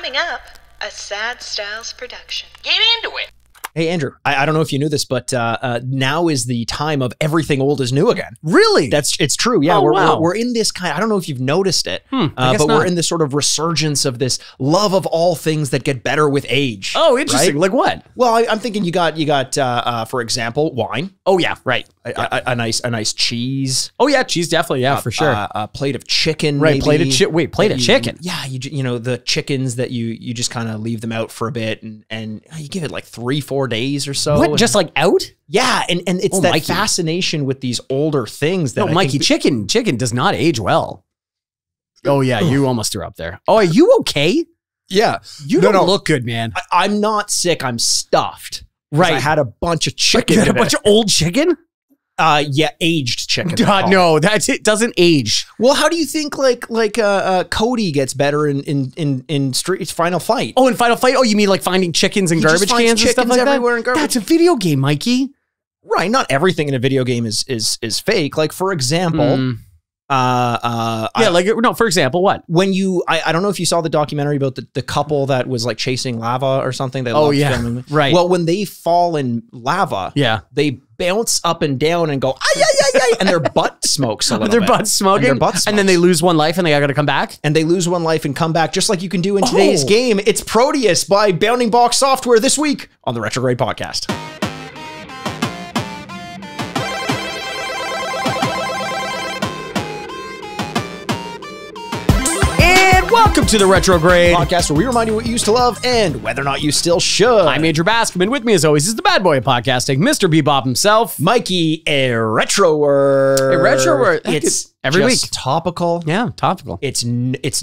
Coming up, a Sad Styles production. Get into it. Hey, Andrew, I don't know if you knew this, but now is the time of everything old is new again. Really? It's true. Yeah, Oh, wow. we're in this kind. I don't know if you've noticed it, I guess but not. we're in this sort of resurgence of this love of all things that get better with age. Oh, interesting. right? Like what? Well, I'm thinking you got for example, wine. Oh yeah, right. A nice cheese. Oh yeah, cheese definitely. Yeah, for sure. A plate of chicken. Right, maybe. plate of chicken. Yeah, you know the chickens that you just kind of leave them out for a bit and you give it like 3-4 days or so. What? and- Just like out? Yeah, and it's Oh, that Mikey. fascination with these older things that No, I Mikey, think chicken does not age well. Oh yeah, you almost threw up there. Oh, are you okay? yeah, You No, don't no. look good, man. I'm not sick. I'm stuffed. 'Cause Right. I had a bunch of You chicken. had a in bunch it. of old chicken? Yeah, aged chicken. they God, call it. no, that's it. Doesn't age. Well, how do you think like Cody gets better in Street Final Fight? Oh, in Final Fight. Oh, you mean like finding chickens in He just garbage finds cans and stuff chickens like everywhere that? in garbage- That's a video game, Mikey. Right. Not everything in a video game is fake. Like for example, For example, what? when you I don't know if you saw the documentary about the couple that was like chasing lava or something. They Oh, loved yeah. filming. Right. Well, when they fall in lava, Yeah. they bounce up and down and go ay, ay, ay, ay, and their butt smokes a little Their bit. butt's smoking, And their butt and then they lose one life and they got to come back. and they lose one life and come back just like you can do in today's Oh. game. It's Proteus by Bounding Box Software this week on the Retrograde podcast. And welcome to the Retrograde. Podcast where we remind you what you used to love and whether or not you still should. I'm Andrew Bascom, with me as always is the bad boy of podcasting, Mr. Bebop himself. Mikey, a retro word. A retro word. It's Every just week. topical. Yeah, topical. It's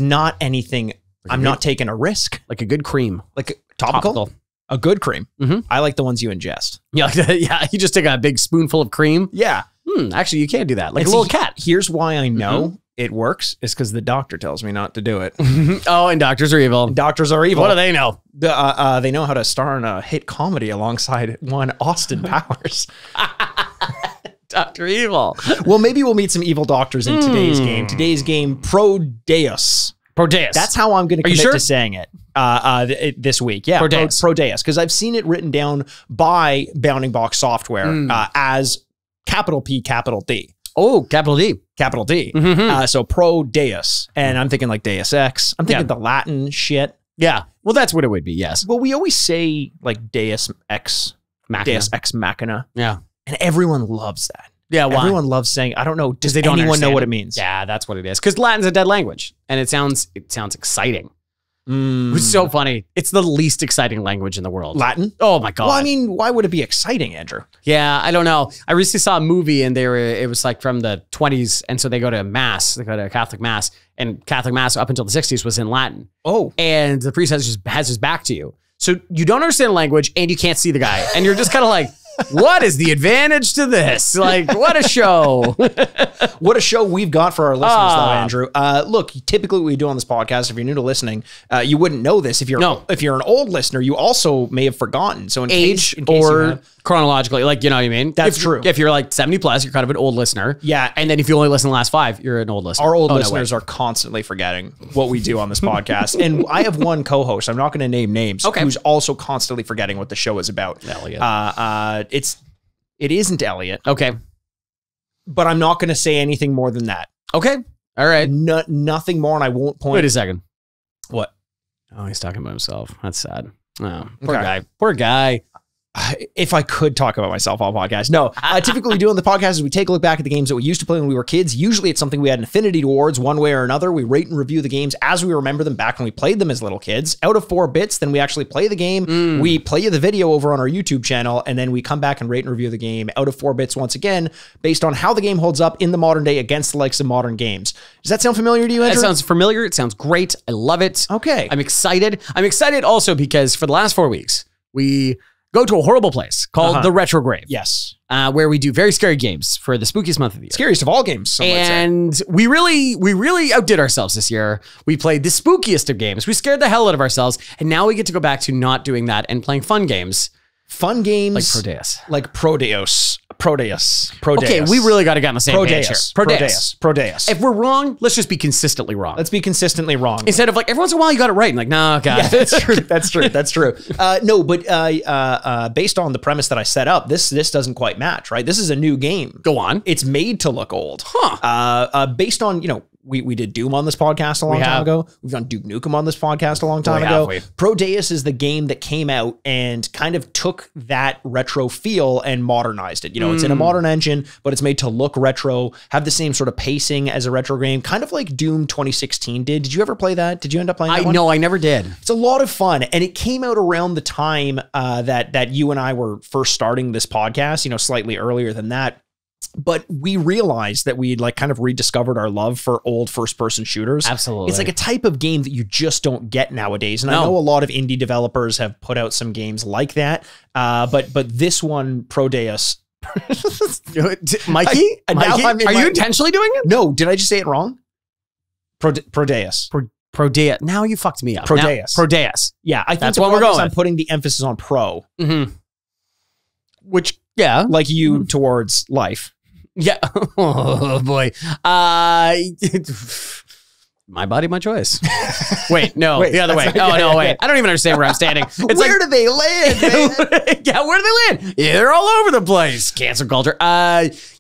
not anything. I'm not taking a risk. Like a good cream. Like topical. A good cream. Mhm. I like the ones you ingest. Yeah, yeah. You just take a big spoonful of cream. Yeah. Actually, you can't do that. Like And a see, little cat. Here's why I know it works. Is because the doctor tells me not to do it. Oh, and doctors are evil. Doctors are evil. What do they know? They know how to star in a hit comedy alongside one Austin Powers. Dr. Evil. Well, maybe we'll meet some evil doctors in today's game. Today's game, Prodeus. Proteus. That's how I'm going to Are you commit sure? to saying it this week. Yeah, Prodeus. Prodeus, because I've seen it written down by Bounding Box Software as capital P, capital D. Oh, capital D. Capital D. Mhm. So Prodeus. And I'm thinking like Deus Ex. I'm thinking Yeah. the Latin shit. Yeah. Well, that's what it would be, yes. Well, we always say like Deus Ex Machina. Deus Ex Machina. Yeah. And everyone loves that. Yeah, why? Everyone loves saying, I don't know, does they don't anyone know understand what it. it means? Yeah, that's what it is. Because Latin's a dead language, and it sounds exciting. It's so funny. It's the least exciting language in the world. Latin? Oh my god. Well, I mean, why would it be exciting, Andrew? Yeah, I don't know. I recently saw a movie, and it was like from the 20s, and so they go to mass. They go to Catholic mass, and Catholic mass up until the 60s was in Latin. Oh. And the priest has his back to you, so you don't understand the language, and you can't see the guy, and you're just kind of like, what is the advantage to this? Like, what a show. What a show we've got for our listeners, though, Ah. Andrew. Look, typically what we do on this podcast, if you're new to listening, you wouldn't know this. If you're an old listener, you also may have forgotten. So in Age case you or have, chronologically, like, you know what I mean? That's If- true. If you're like 70 plus, you're kind of an old listener. Yeah. And then if you only listen to the last 5, you're an old listener. our old Oh, no listeners way. are constantly forgetting what we do on this podcast. And I have one co-host, I'm not going to name names, Okay. who's also constantly forgetting what the show is about. Elliot. It isn't Elliot, Okay. but I'm not going to say anything more than that. Okay. All right. Nothing more, and I won't point. Wait a second. What? Oh, he's talking about himself. That's sad. Oh, poor Okay. guy. Poor guy. If I could talk about myself on podcast. No, typically we do on the podcast is we take a look back at the games that we used to play when we were kids. Usually it's something we had an affinity towards one way or another. We rate and review the games as we remember them back when we played them as little kids. Out of 4 bits, then we actually play the game. We play you the video over on our YouTube channel, and then we come back and rate and review the game out of 4 bits once again, based on how the game holds up in the modern day against the likes of modern games. Does that sound familiar to you, Andrew? That sounds familiar. It sounds great. I love it. Okay. I'm excited. I'm excited also because for the last 4 weeks, we go to a horrible place called the Retrograde. Yes. Where we do very scary games for the spookiest month of the year. Scariest of all games, some would say. And we really outdid ourselves this year. We played the spookiest of games. We scared the hell out of ourselves. And now we get to go back to not doing that and playing fun games. Fun games. Like Proteus. Like Prodeus. Okay, we really got to get on the same page here. Prodeus. If we're wrong, let's just be consistently wrong. Let's be consistently wrong. Instead of like, every once in a while you got it right. And like, no, God. Yeah, that's true. That's true. No, but based on the premise that I set up, this doesn't quite match, right? This is a new game. Go on. It's made to look old. Based on, we did Doom on this podcast a long time ago. We've done Duke Nukem on this podcast a long time ago. Proteus is the game that came out and kind of took that retro feel and modernized it. It's in a modern engine, but it's made to look retro, have the same sort of pacing as a retro game, kind of like Doom 2016 did. Did you ever play that? Did you end up playing that one? No, I never did. It's a lot of fun. And it came out around the time that you and I were first starting this podcast, slightly earlier than that. But we realized that we'd like kind of rediscovered our love for old first-person shooters. Absolutely. It's like a type of game that you just don't get nowadays. And I know a lot of indie developers have put out some games like that. But this one, Prodeus. Mikey, are you intentionally doing it? No, did I just say it wrong? Prodeus. Prodeus. Now you fucked me up. Prodeus. Yeah, I think that's what we're going. I'm putting the emphasis on pro. Mm-hmm. Which, yeah. Like you towards life. Yeah. Oh, boy. My body, my choice. Wait, no, the other way. Oh, no, wait. I don't even understand where I'm standing. It's where do they land, man? Yeah, where do they land? Yeah, they're all over the place. Cancel culture.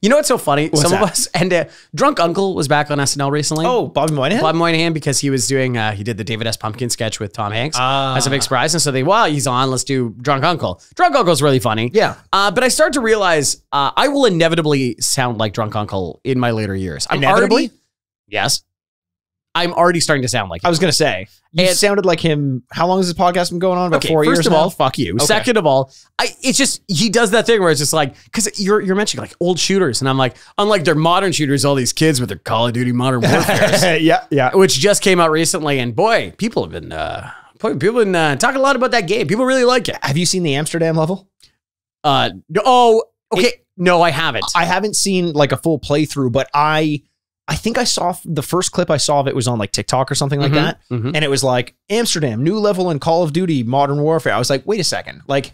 You know what's so funny? Some of us, and Drunk Uncle was back on SNL recently. Oh, Bobby Moynihan? Bobby Moynihan, because he was doing, he did the David S. Pumpkin sketch with Tom Hanks as a big surprise. And so he's on, let's do Drunk Uncle. Drunk Uncle's really funny. Yeah. But I started to realize I will inevitably sound like Drunk Uncle in my later years. Inevitably? Yes. I'm already starting to sound like him. I was going to say, you sounded like him. How long has this podcast been going on? About 4 years First of all, fuck you. Okay. Second of all, it's just, he does that thing where it's just like, because you're mentioning like old shooters. And I'm like, unlike their modern shooters, all these kids with their Call of Duty Modern Warfare. Yeah. Which just came out recently. And boy, people have been talking a lot about that game. People really like it. Have you seen the Amsterdam level? Okay. No, I haven't. I haven't seen like a full playthrough, but I think I saw the first clip I saw of it was on like TikTok or something like that. And it was like Amsterdam, new level in Call of Duty Modern Warfare. I was like, wait a second. Like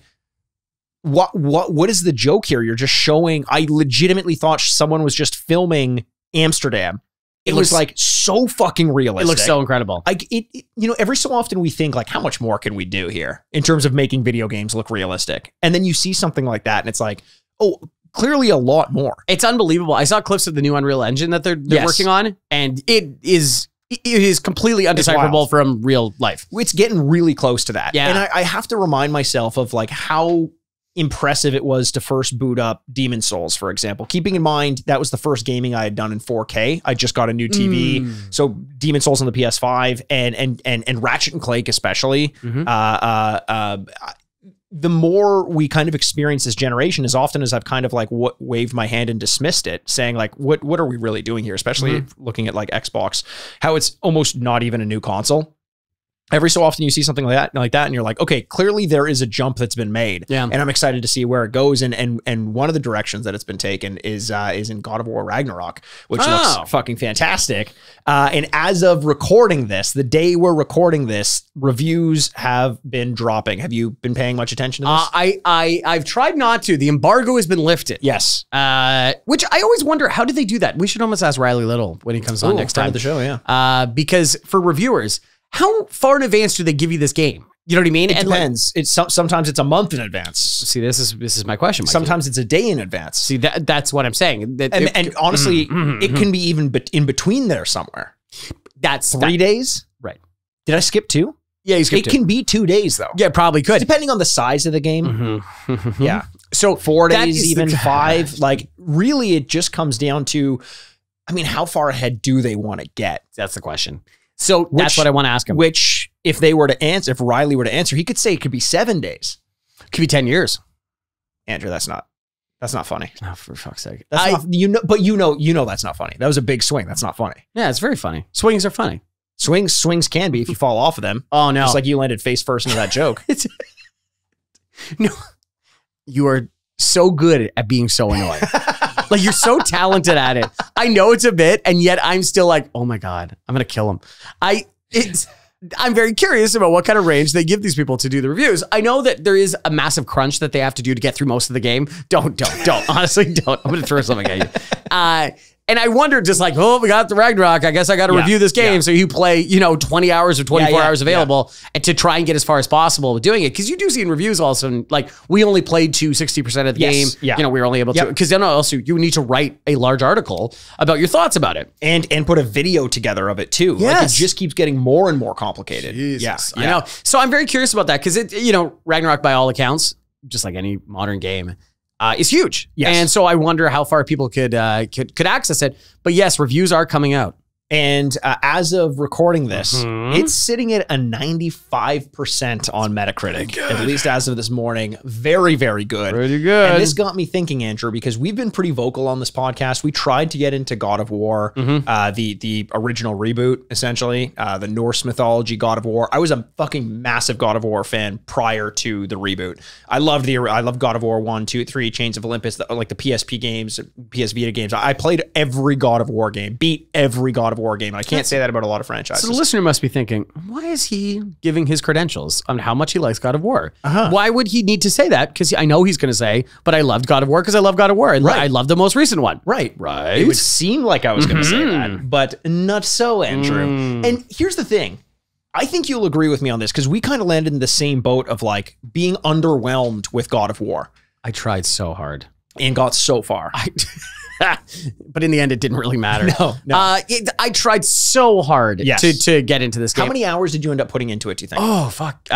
what is the joke here? You're just showing, I legitimately thought someone was just filming Amsterdam. It was like so fucking realistic. It looks so incredible. Every so often we think like, how much more can we do here in terms of making video games look realistic? And then you see something like that and it's like, oh, clearly a lot more. It's unbelievable. I saw clips of the new Unreal Engine that they're working on, and it is completely undecipherable from real life. It's getting really close to that. Yeah. And I have to remind myself of like how impressive it was to first boot up Demon's Souls, for example. Keeping in mind that was the first gaming I had done in 4K. I just got a new TV. So Demon's Souls on the PS5 and Ratchet and Clank especially. The more we kind of experience this generation, as often as I've kind of like waved my hand and dismissed it, saying like, what are we really doing here? Especially looking at like Xbox, how it's almost not even a new console. Every so often you see something like that, and you're like, okay, clearly there is a jump that's been made. Yeah. And I'm excited to see where it goes. And one of the directions that it's been taken is in God of War Ragnarok, which looks fucking fantastic. And as of recording this, the day we're recording this, reviews have been dropping. Have you been paying much attention to this? I've tried not to. The embargo has been lifted. Yes. Which I always wonder, how did they do that? We should almost ask Riley Little when he comes on next time. Of the show, yeah. Because for reviewers, how far in advance do they give you this game? You know what I mean? It depends. It's sometimes it's a month in advance. See, this is my question, Mikey. Sometimes it's a day in advance. See, that's what I'm saying. And honestly, it can be even in between there somewhere. That's 3 days, right? Did I skip 2? Yeah, you skipped 2. It can be 2 days though. Yeah, probably could, depending on the size of the game. Yeah, so 4 days, even 5. Like really, it just comes down to, I mean, how far ahead do they want to get? That's the question. So that's what I want to ask him. Which, if they were to answer, if Riley were to answer, he could say it could be 7 days. It could be 10 years. Andrew, that's not funny. Oh, for fuck's sake. That's not, you know that's not funny. That was a big swing. That's not funny. Yeah, it's very funny. Swings are funny. Swings can be if you fall off of them. Oh, no. Just like you landed face first into that joke. No, you are so good at being so annoying. Like, you're so talented at it. I know it's a bit, and yet I'm still like, oh my God, I'm going to kill him. I'm very curious about what kind of range they give these people to do the reviews. I know that there is a massive crunch that they have to do to get through most of the game. Don't. Honestly, don't. I'm going to throw something at you. And I wonder, just like, oh, we got the Ragnarok. I guess I got to review this game. So you play, 20 hours or 24 hours available and to try and get as far as possible with doing it. Because you do see in reviews also, like, we only played to 60% of the game. Yeah. We were only able to, because then also you need to write a large article about your thoughts about it. And put a video together of it too. Yes. Like, it just keeps getting more and more complicated. Yes. I know. So I'm very curious about that because Ragnarok, by all accounts, just like any modern game, is huge. Yes. And so I wonder how far people could access it. But yes, reviews are coming out. And as of recording this, it's sitting at a 95% on Metacritic, at least as of this morning. Very, very good. Pretty good. And this got me thinking, Andrew, because we've been pretty vocal on this podcast. We tried to get into God of War, the original reboot, essentially, the Norse mythology God of War. I was a fucking massive God of War fan prior to the reboot. I loved God of War 1, 2, 3, Chains of Olympus, like the PSP games, PS Vita games. I played every God of War game, beat every God of War game. I can't say that about a lot of franchises. So the listener must be thinking, why is he giving his credentials on how much he likes God of War? Why would he need to say that? Because I know he's going to say, but I loved God of War because I love God of War. And I love the most recent one. Right. It would seem like I was going to say that, but not so, Andrew. And here's the thing. I think you'll agree with me on this because we kind of landed in the same boat of like being underwhelmed with God of War. I tried so hard. And got so far. But in the end, it didn't really matter. No. I tried so hard to get into this game. How many hours did you end up putting into it, do you think? Oh, fuck.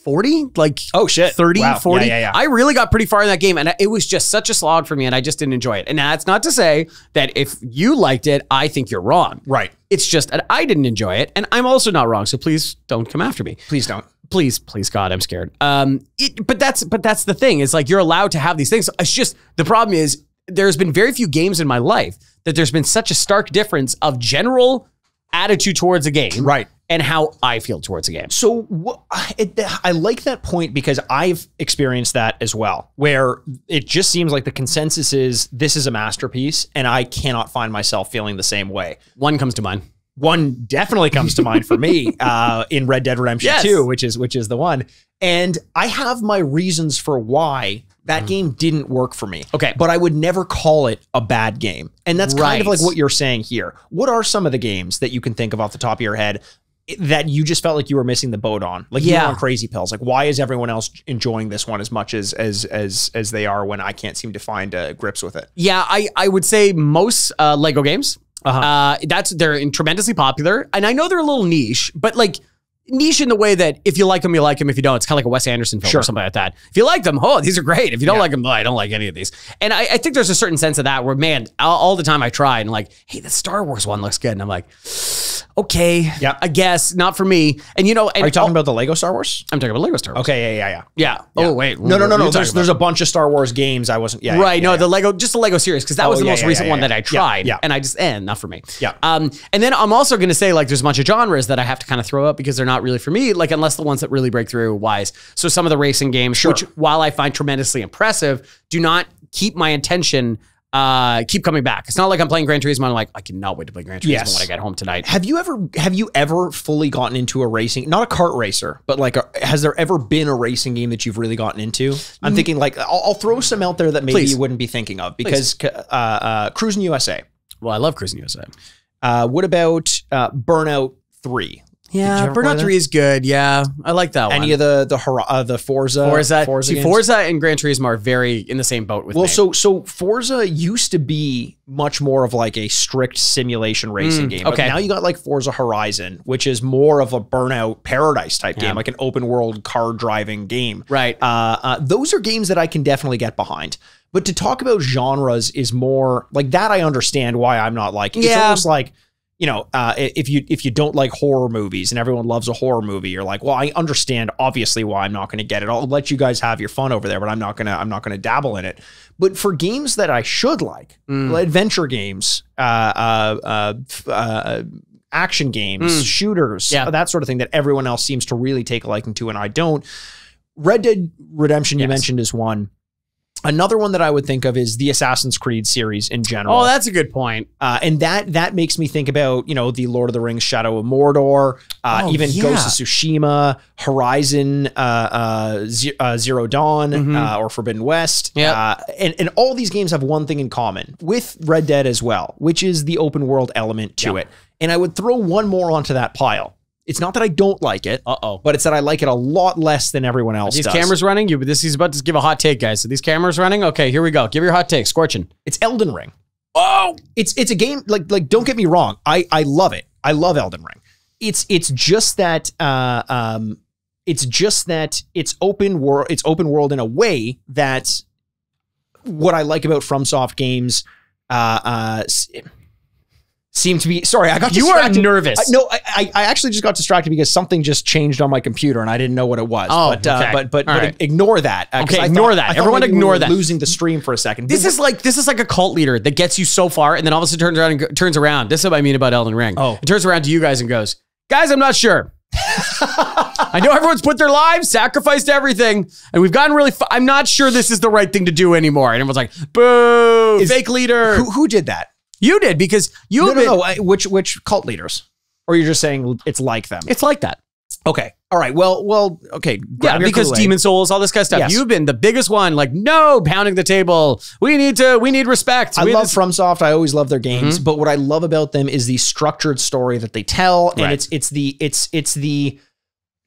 40? Like, oh, shit. 30, wow. 40? Yeah. I really got pretty far in that game, and it was just such a slog for me, and I just didn't enjoy it. And that's not to say that if you liked it, I think you're wrong. Right. It's just that I didn't enjoy it, and I'm also not wrong, so please don't come after me. Please don't. Please, God, I'm scared. But that's the thing. It's like you're allowed to have these things. It's just, the problem is, there's been very few games in my life that there's been such a stark difference of general attitude towards a game. Right. And how I feel towards a game. So I like that point because I've experienced that as well, where it just seems like the consensus is this is a masterpiece and I cannot find myself feeling the same way. One comes to mind. One definitely comes to mind for me in Red Dead Redemption 2, which is the one. And I have my reasons for why that game didn't work for me. Okay. But I would never call it a bad game. And that's kind of like what you're saying here. What are some of the games that you can think of off the top of your head that you just felt like you were missing the boat on? Like you were on crazy pills. Like, why is everyone else enjoying this one as much as they are when I can't seem to find grips with it? Yeah, I would say most Lego games. They're tremendously popular. And I know they're a little niche, but like niche in the way that if you like them, you like them. If you don't, it's kind of like a Wes Anderson film or something like that. If you like them, oh, these are great. If you don't like them, I don't like any of these. And I think there's a certain sense of that where, man, all the time I try and like, hey, the Star Wars one looks good. And I'm like, okay, I guess not for me. And and are you talking about the Lego Star Wars? I'm talking about Lego Star Wars. Okay, yeah. Oh, wait. No. There's a bunch of Star Wars games I wasn't. The Lego series, because that was the most recent one that I tried. Yeah. And I just, not for me. Yeah. And then I'm also going to say, like, there's a bunch of genres that I have to kind of throw up because they're not really for me, like, unless the ones that really break through wise. So some of the racing games, which while I find tremendously impressive, do not keep my attention, keep coming back. It's not like I'm playing Gran Turismo and I'm like, I cannot wait to play Gran Turismo when I get home tonight. Have you ever fully gotten into a racing, not a kart racer, but like, has there ever been a racing game that you've really gotten into? I'm thinking like, I'll throw some out there that maybe you wouldn't be thinking of because Cruising USA. Well, I love Cruising USA. What about Burnout 3? Yeah, Burnout 3 is good. Yeah, I like that one. Any of the Forza? See, Forza and Gran Turismo are very in the same boat with me. So Forza used to be much more of like a strict simulation racing game. But now you got like Forza Horizon, which is more of a Burnout Paradise type game, like an open world car driving game. Right. Those are games that I can definitely get behind. But to talk about genres is more like that. I understand why I'm not liking. It's almost like, if you don't like horror movies and everyone loves a horror movie, you're like, well, I understand obviously why I'm not going to get it. I'll let you guys have your fun over there, but I'm not going to dabble in it. But for games that I should like, adventure games, action games, shooters, that sort of thing that everyone else seems to really take a liking to and I don't. Red Dead Redemption, you mentioned, is one. Another one that I would think of is the Assassin's Creed series in general. Oh, that's a good point. And that makes me think about, the Lord of the Rings, Shadow of Mordor, even Ghost of Tsushima, Horizon, Zero Dawn, or Forbidden West. Yep. And all these games have one thing in common with Red Dead as well, which is the open world element to it. And I would throw one more onto that pile. It's not that I don't like it, but it's that I like it a lot less than everyone else does. These cameras running? He's about to give a hot take, guys. So these cameras running? Okay, here we go. Give your hot take. Scorching. It's Elden Ring. Oh! It's a game, like don't get me wrong. I love it. I love Elden Ring. It's just that it's open world in a way that what I like about FromSoft games seem to be. Sorry, I got distracted. You are nervous. I actually just got distracted because something just changed on my computer and I didn't know what it was. Oh, but right. Ignore that. Okay, ignore that. Everyone ignore that. Losing the stream for a second. This is like a cult leader that gets you so far and then all of a sudden turns around. This is what I mean about Elden Ring. It turns around to you guys and goes, guys, I'm not sure. I know everyone's put their lives, sacrificed everything, and we've gotten really. I'm not sure this is the right thing to do anymore. And everyone's like, "Boo! Fake leader." Who did that? You did because you. No. Which cult leaders? Or you're just saying it's like them? It's like that. Okay. All right. Well. Okay. Yeah, because Demon Souls, all this kind of stuff. Yes. You've been the biggest one. Like, no, pounding the table. We need respect. I love FromSoft. I always love their games. But what I love about them is the structured story that they tell, and it's the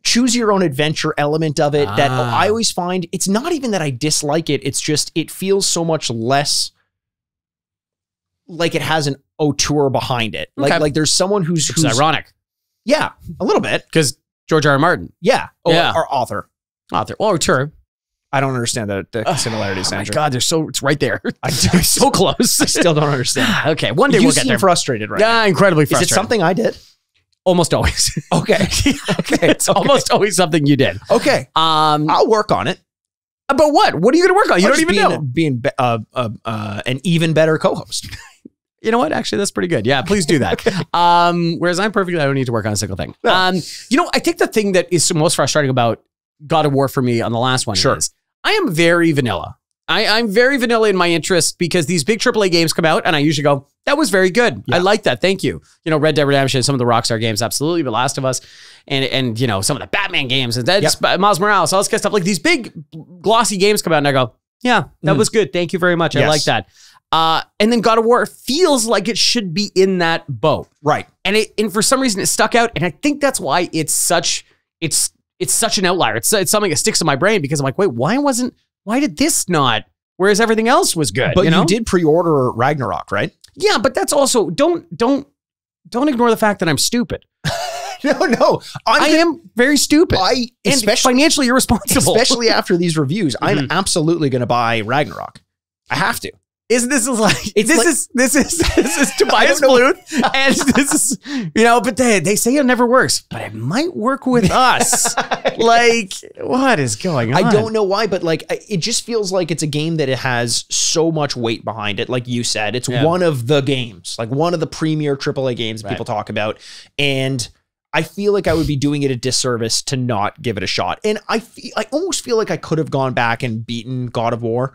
choose your own adventure element of it that I always find. It's not even that I dislike it. It's just it feels so much less like it has an auteur behind it. Like there's someone who's ironic. Yeah, a little bit. Because George R. R. Martin. Yeah. Or author. Well, auteur. I don't understand the similarities. Oh my God, it's right there. I'm so close. I still don't understand. Okay, one day we'll get there. Frustrated right now. Incredibly frustrated. Is it something I did? Almost always. Okay. It's almost always something you did. Okay. I'll work on it. About what? What are you going to work on? You don't even know. Being an even better co-host. You know what? Actually, that's pretty good. Yeah, please do that. Okay. Whereas I don't need to work on a single thing. No. I think the thing that is most frustrating about God of War for me on the last one is I am very vanilla. I'm very vanilla in my interest because these big AAA games come out and I usually go, that was very good. Yeah. I like that. Thank you. Red Dead Redemption, some of the Rockstar games, absolutely. But Last of Us and some of the Batman games and Miles Morales, all this kind of stuff. Like these big glossy games come out and I go, yeah, that was good. Thank you very much. I like that. And then God of War feels like it should be in that boat. Right. And for some reason it stuck out. And I think that's why it's such an outlier. It's something that sticks in my brain because I'm like, wait, why did this not? Whereas everything else was good. But you did pre-order Ragnarok, right? Yeah, but that's also don't ignore the fact that I'm stupid. No. I am very stupid. And financially irresponsible. Especially after these reviews. I'm absolutely going to buy Ragnarok. I have to. This is Tobias Bluth, and this is but they say it never works, but it might work with us. Like, what is going on? I don't know why, but it just feels like it's a game that it has so much weight behind it. Like you said, it's one of the games, like one of the premier AAA games people talk about, and I feel like I would be doing it a disservice to not give it a shot. And I almost feel like I could have gone back and beaten God of War.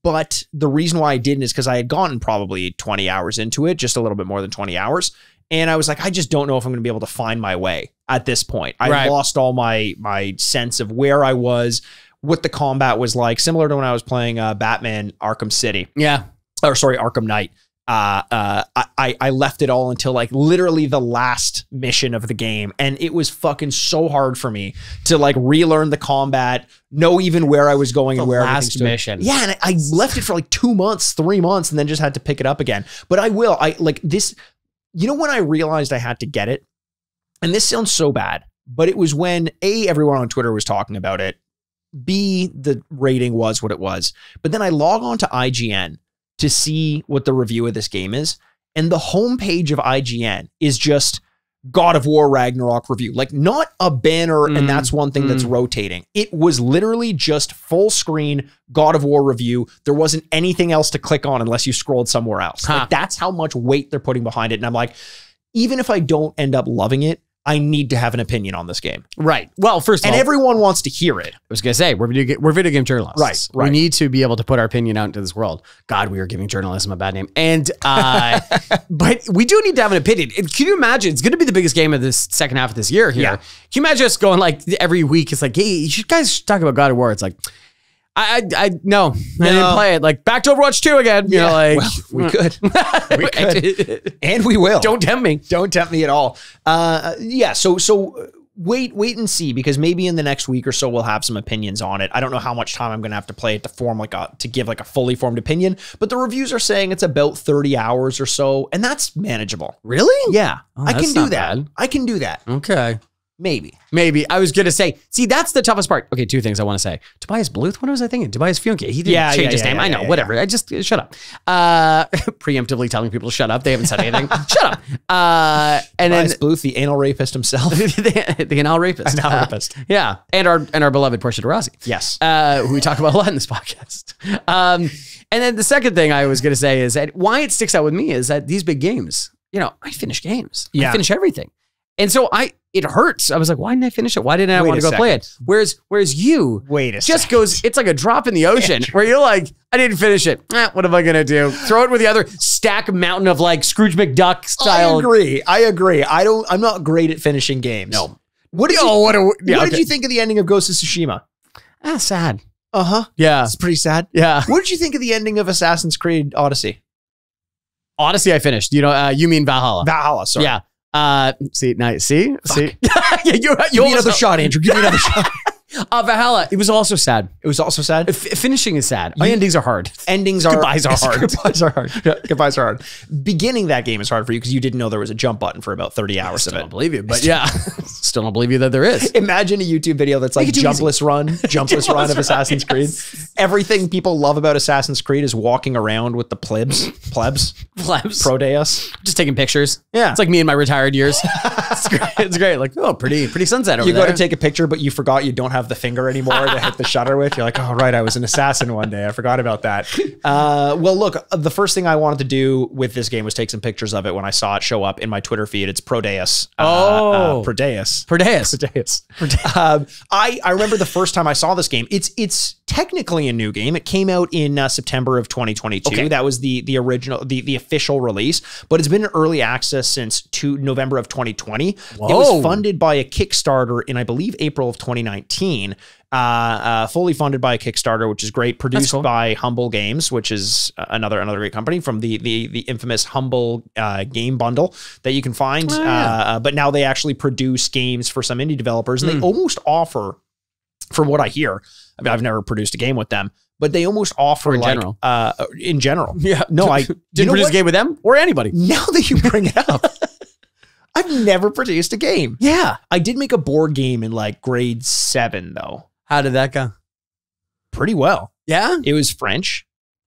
But the reason why I didn't is because I had gotten probably 20 hours into it, just a little bit more than 20 hours. And I was like, I just don't know if I'm going to be able to find my way at this point. I lost all my sense of where I was, what the combat was like, similar to when I was playing Batman Arkham City. Yeah. Or sorry, Arkham Knight. I left it all until literally the last mission of the game. And it was fucking so hard for me to relearn the combat, know even where I was going and where last mission. Yeah. And I left it for 2 months, 3 months, and then just had to pick it up again. But I will. When I realized I had to get it, and this sounds so bad, but it was when everyone on Twitter was talking about it, B, the rating was what it was. But then I log on to IGN to see what the review of this game is. And the homepage of IGN is just God of War Ragnarok review. Not a banner, and that's one thing that's rotating. It was literally just full screen God of War review. There wasn't anything else to click on unless you scrolled somewhere else. That's how much weight they're putting behind it. And I'm like, even if I don't end up loving it, I need to have an opinion on this game. Right. Well, first of And all, everyone wants to hear it. I was going to say, we're video game journalists. Right. We need to be able to put our opinion out into this world. God, we are giving journalism a bad name. And, but we do need to have an opinion. And can you imagine? It's going to be the biggest game of this second half of this year here. Yeah. Can you imagine us going like every week? It's like, hey, you guys should talk about God of War. It's like, I didn't play it. Like back to Overwatch 2 again. You know, like well, we could. We could. And we will. Don't tempt me. Don't tempt me at all. So wait and see, because maybe in the next week or so we'll have some opinions on it. I don't know how much time I'm going to have to play it to give a fully formed opinion, but the reviews are saying it's about 30 hours or so, and that's manageable. Really? Yeah. Oh, I can that's do not that. bad. I can do that. Okay. Maybe. I was going to say, see, that's the toughest part. Okay, two things I want to say. Tobias Bluth, what was I thinking? Tobias Funke. He didn't change his name. I know, whatever. I just, shut up. Preemptively telling people to shut up. They haven't said anything. Shut up. And Tobias then Bluth, the anal rapist himself. the anal rapist. Anal rapist. Yeah. And our beloved Portia de Rossi. Yes. Who we talk about a lot in this podcast. And then the second thing I was going to say is that why it sticks out with me is that these big games, I finish games. Yeah. I finish everything. And so it hurts. I was like, why didn't I finish it? Why didn't I want to go play it? Whereas you just goes, it's like a drop in the ocean where you're like, I didn't finish it. What am I going to do? Throw it with the other stack mountain of like Scrooge McDuck style. I agree. I'm not great at finishing games. No. What did you think of the ending of Ghost of Tsushima? Sad. Uh-huh. Yeah. It's pretty sad. Yeah. What did you think of the ending of Assassin's Creed Odyssey? Odyssey I finished. You mean Valhalla. Valhalla, sorry. Yeah. See. Yeah, you Give me another shot, Andrew. Give me another shot. Valhalla. It was also sad. It was also sad. Finishing is sad. Endings are hard. Goodbyes are hard. Goodbyes are hard. Yeah, goodbyes are hard. Beginning that game is hard for you because you didn't know there was a jump button for about 30 hours of it. I don't believe you, but yeah. Still don't believe you that there is. Imagine a YouTube video that's like jumpless run of Assassin's Creed. Yes. Everything people love about Assassin's Creed is walking around with the plebs. Prodeus. Just taking pictures. Yeah. It's like me in my retired years. It's great. Like, oh, pretty sunset over there. You go to take a picture, but you forgot you don't have the finger anymore to hit the shutter with. You're like, oh, right, I was an assassin one day. I forgot about that. Well, look, the first thing I wanted to do with this game was take some pictures of it when I saw it show up in my Twitter feed. It's Prodeus. Prodeus. I remember the first time I saw this game. It's technically a new game. It came out in September of 2022. Okay. That was the original, the official release, but it's been in early access since November of 2020. Whoa. It was funded by a Kickstarter in, I believe, April of 2019. Fully funded by a Kickstarter, which is great. Produced by Humble Games, which is another great company from the infamous Humble game bundle that you can find. But now they actually produce games for some indie developers, and they almost offer, from what I hear, I mean, I've never produced a game with them, but they almost offer general. In general. Yeah. No, I didn't produce a game with them or anybody. Now that you bring it up, I've never produced a game. Yeah. I did make a board game in like grade 7 though. How did that go? Pretty well. Yeah. It was French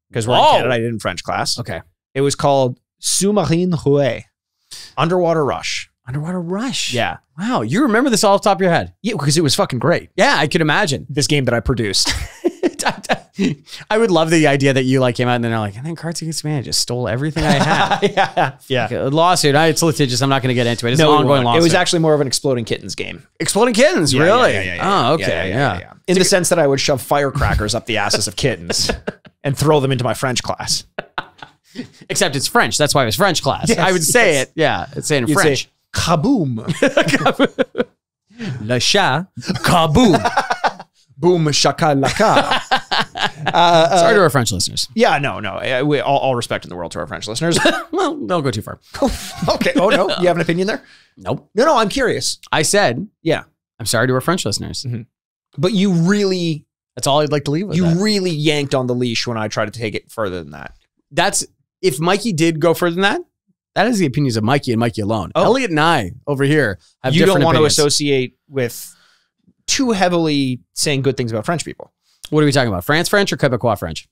because we're in Canada. I did in French class. Okay. It was called Sous-Marin Rouet. Underwater Rush. Underwater Rush. Yeah. Wow. You remember this all off the top of your head? Yeah, because it was fucking great. Yeah, I could imagine. This game that I produced. I would love the idea that you like came out and then like, and then Cards Against Humanity just stole everything I had. Yeah. Okay, a lawsuit. It's litigious. I'm not going to get into it. It's an ongoing lawsuit. It was actually more of an Exploding Kittens game. Exploding Kittens, really? Yeah. Oh, okay. Yeah. In the sense that I would shove firecrackers up the asses of kittens and throw them into my French class. Except it's French. That's why it was French class. Yes, I would say it. Yeah. It's saying in French. Say, kaboom. Le chat. Kaboom. Boom shakalaka. Sorry to our French listeners. Yeah, no. All respect in the world to our French listeners. Well, don't go too far. Okay. Oh, no. You have an opinion there? Nope. No, I'm curious. I said, yeah, I'm sorry to our French listeners. Mm-hmm. But you really... That's all I'd like to leave with. You really yanked on the leash when I tried to take it further than that. If Mikey did go further than that, that is the opinions of Mikey and Mikey alone. Oh. Elliot and I over here have you different don't want opinions. to associate with too heavily saying good things about French people. What are we talking about? France French or Quebecois French?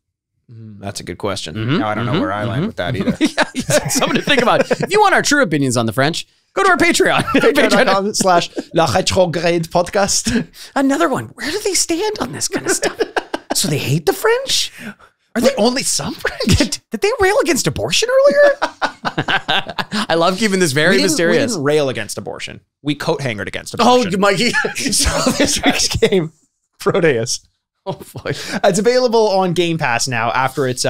That's a good question. Now I don't know where I land with that either. Yeah, something to think about. If you want our true opinions on the French, go to our Patreon. Patreon.com/La Retrograde podcast. Another one. Where do they stand on this kind of stuff? So they hate the French? Are they only some French? Did they rail against abortion earlier? I love keeping this very mysterious. We didn't rail against abortion. We coat hangered against Oh, abortion. Mikey. So this next game, Proteus. Oh boy. It's available on Game Pass now after its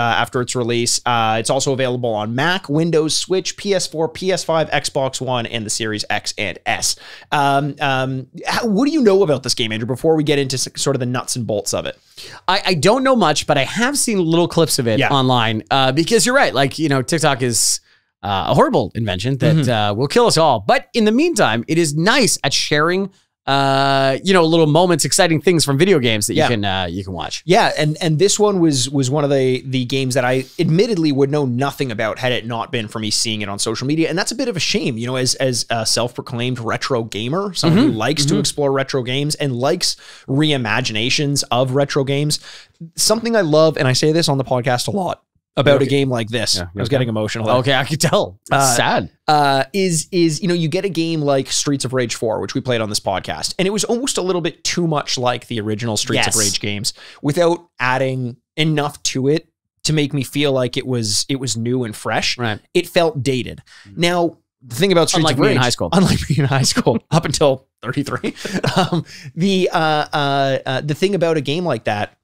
release. It's also available on Mac, Windows, Switch, PS4, PS5, Xbox One, and the Series X and S. What do you know about this game, Andrew, before we get into sort of the nuts and bolts of it? I don't know much, but I have seen little clips of it online because you're right. Like, TikTok is a horrible invention that will kill us all. But in the meantime, it is nice at sharing little moments, exciting things from video games that you can watch. Yeah, and this one was one of the games that I admittedly would know nothing about had it not been for me seeing it on social media, and that's a bit of a shame. As a self-proclaimed retro gamer, someone who likes to explore retro games and likes reimaginations of retro games. Something I love, and I say this on the podcast a lot about a game like this. I was getting emotional there. Okay, I could tell. It's sad. Is you get a game like Streets of Rage 4, which we played on this podcast, and it was almost a little bit too much like the original Streets of Rage games without adding enough to it to make me feel like it was new and fresh. Right. It felt dated. Now, the thing about Streets of Rage, unlike me in high school, up until 33, the thing about a game like that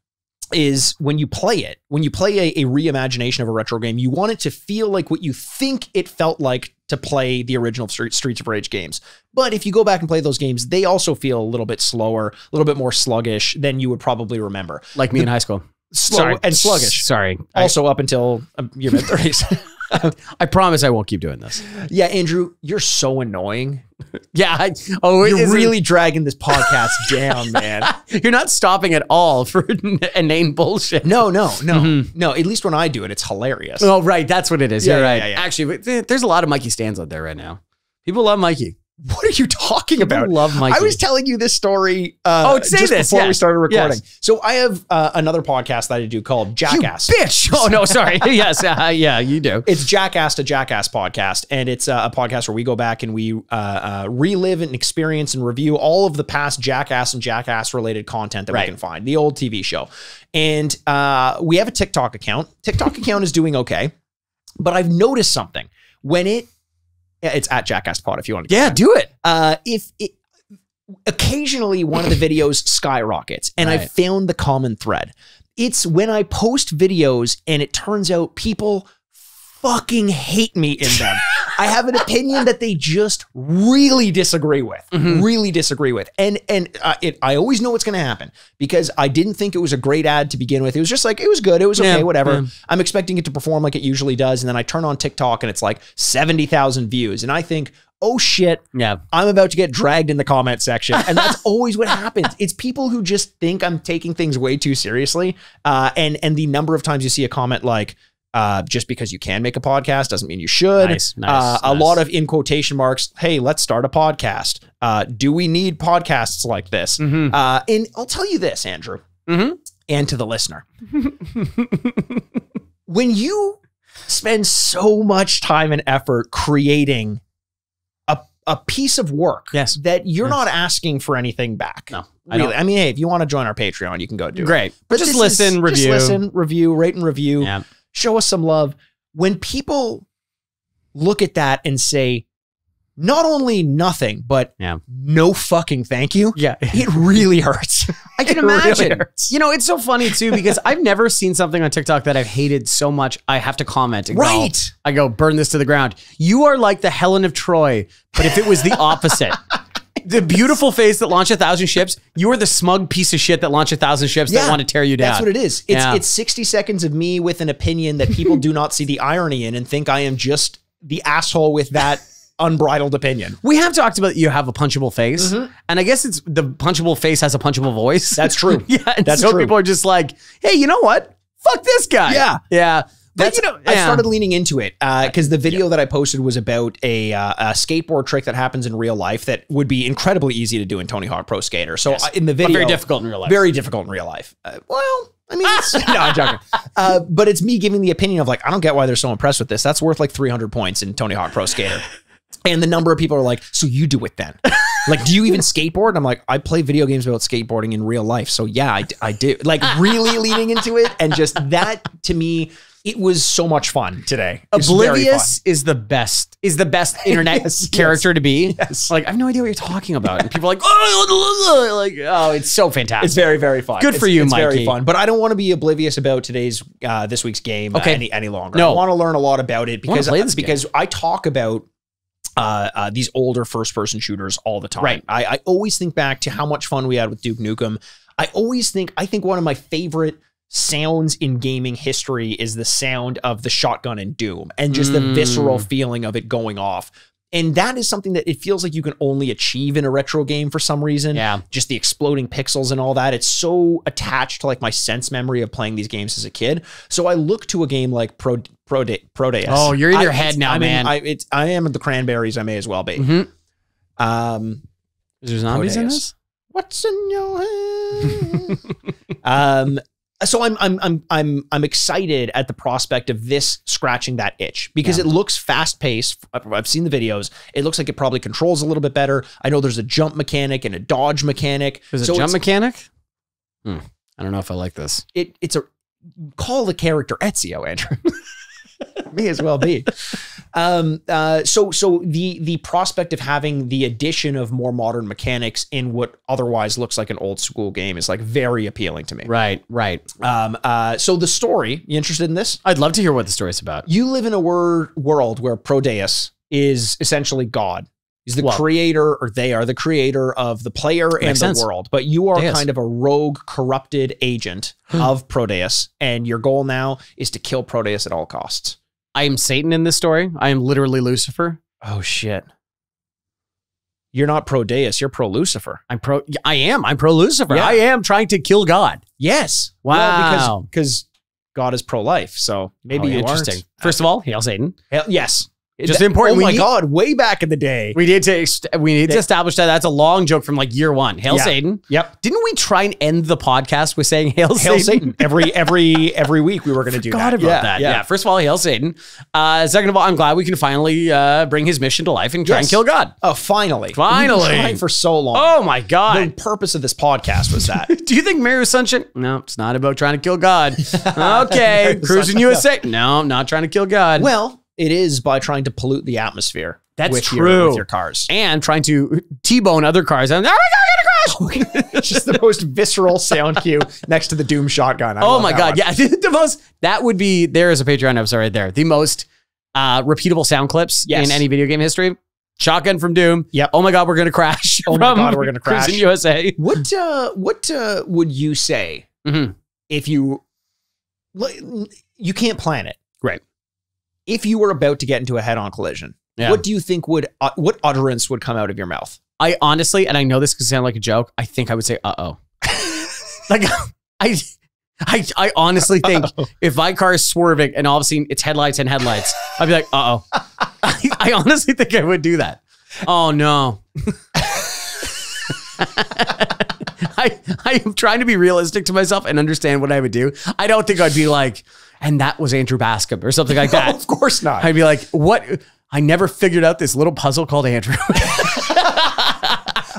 is when you play a reimagination of a retro game, you want it to feel like what you think it felt like to play the original Streets of Rage games. But if you go back and play those games, they also feel a little bit slower, a little bit more sluggish than you would probably remember. Like me in high school. Slow and sluggish. Sorry. Also up until your mid-30s. I promise I won't keep doing this. Yeah, Andrew, you're so annoying. Yeah. You're really dragging this podcast down, man. You're not stopping at all for inane bullshit. No. At least when I do it, it's hilarious. Oh, right. That's what it is. You're right. Yeah. Actually, there's a lot of Mikey stands out there right now. People love Mikey. What are you talking about? People love Mikey. I was telling you this story before we started recording. Yes. So I have another podcast that I do called Jackass. You bitch. Oh, no, sorry. Yes. Yeah, you do. It's Jackass to Jackass podcast. And it's a podcast where we go back and we relive and experience and review all of the past Jackass and Jackass related content that we can find. The old TV show. And we have a TikTok account. TikTok account is doing okay. But I've noticed something. It's at Jackass Pod if you want to. Yeah, do it. If it occasionally one of the videos skyrockets and I've found the common thread. It's when I post videos and it turns out people fucking hate me in them. I have an opinion that they just really disagree with, And I always know what's going to happen because I didn't think it was a great ad to begin with. It was just like, it was good. It was okay, whatever. I'm expecting it to perform like it usually does. And then I turn on TikTok and it's like 70,000 views. And I think, oh shit, I'm about to get dragged in the comment section. And that's always what happens. It's people who just think I'm taking things way too seriously. And the number of times you see a comment like, just because you can make a podcast doesn't mean you should. Nice. A lot of in quotation marks, hey, let's start a podcast. Do we need podcasts like this? And I'll tell you this, Andrew, and to the listener. When you spend so much time and effort creating a piece of work that you're not asking for anything back. No. Really. I mean, hey, if you want to join our Patreon, you can go do it. Great. But just listen, review, rate and review. Yeah. Show us some love. When people look at that and say, not only nothing, but no fucking thank you. Yeah. It really hurts. I can imagine. Really hurts. It's so funny too, because I've never seen something on TikTok that I've hated so much. I have to comment. And I go, burn this to the ground. You are like the Helen of Troy, but if it was the opposite. The beautiful face that launched 1,000 ships. You are the smug piece of shit that launched 1,000 ships that want to tear you down. That's what it is. It's 60 seconds of me with an opinion that people do not see the irony in and think I am just the asshole with that unbridled opinion. We have talked about you have a punchable face, and I guess it's the punchable face has a punchable voice. That's true. That's true. People are just like, hey, you know what? Fuck this guy. Yeah. But I started leaning into it because the video that I posted was about a skateboard trick that happens in real life that would be incredibly easy to do in Tony Hawk Pro Skater. So in the video, very difficult in real life. Very difficult in real life. I mean, no, I'm joking. But it's me giving the opinion of like, I don't get why they're so impressed with this. That's worth like 300 points in Tony Hawk Pro Skater. And the number of people are like, so you do it then. Like, do you even skateboard? And I'm like, I play video games about skateboarding in real life. So yeah, I do. Like really leaning into it. And just that to me, it was so much fun today. Oblivious is the best internet character to be. Yes. Like, I have no idea what you're talking about. And people are like, oh, it's so fantastic. It's very, very fun. Good for you, it's Mikey. Very fun. But I don't want to be oblivious about this week's game any longer. No. I want to learn a lot about it because I I talk about these older first-person shooters all the time. Right. I always think back to how much fun we had with Duke Nukem. I think one of my favorite sounds in gaming history is the sound of the shotgun in Doom and just the visceral feeling of it going off. And that is something that it feels like you can only achieve in a retro game for some reason. Yeah. Just the exploding pixels and all that. It's so attached to like my sense memory of playing these games as a kid. So I look to a game like Proteus. Oh, you're in your head now, man. I am the Cranberries. I may as well be. Mm-hmm. Is there zombies in this? What's in your head? So I'm excited at the prospect of this scratching that itch because it looks fast paced. I've seen the videos. It looks like it probably controls a little bit better. I know there's a jump mechanic and a dodge mechanic. There's a jump mechanic? I don't know if I like this. It's a call the character Ezio, Andrew. May as well be. So the prospect of having the addition of more modern mechanics in what otherwise looks like an old school game is like very appealing to me. Right. So the story, you interested in this? I'd love to hear what the story's about. You live in a world where Prodeus is essentially God. He's the creator, or they are the creator of the player and the world. But you are kind of a rogue, corrupted agent of Proteus, and your goal now is to kill Proteus at all costs. I am Satan in this story. I am literally Lucifer. Oh shit! You're not Proteus. You're pro Lucifer. I'm pro Lucifer. Yeah. I am trying to kill God. Yes. Wow. Well, because God is pro life. So maybe you interesting. aren't. First of all, hail Satan. Yes. Just important. Oh my God! Way back in the day, we need to establish that that's a long joke from like year one. Hail Satan! Yep. Didn't we try and end the podcast with saying Hail Satan? Every week we were going to do that. Forgot about that. Yeah. First of all, Hail Satan. Second of all, I'm glad we can finally bring his mission to life and try and kill God. Oh, finally! We've been trying for so long. Oh my God! The purpose of this podcast was that. Do you think Mary was Sunshine? No, it's not about trying to kill God. Okay, cruising USA. No, not trying to kill God. Well. It is by trying to pollute the atmosphere. That's true. With your cars. And trying to T-bone other cars. And, oh my God, I'm gonna crash! It's just the most visceral sound cue next to the Doom shotgun. Oh my God. Yeah. That would be, there is a Patreon episode right there. The most repeatable sound clips in any video game history. Shotgun from Doom. Yep. Oh my God, we're going to crash. Oh my God, we're going to crash. Cruising USA. What would you say if you can't plan it? Right. If you were about to get into a head-on collision, what do you think what utterance would come out of your mouth? I honestly, and I know this could sound like a joke, I think I would say, uh-oh. Like, I honestly think if my car is swerving and all of a sudden it's headlights and headlights, I'd be like, uh-oh. I honestly think I would do that. Oh, no. I am trying to be realistic to myself and understand what I would do. I don't think I'd be like, and that was Andrew Bascom or something like that. No, of course not. I'd be like, what? I never figured out this little puzzle called Andrew.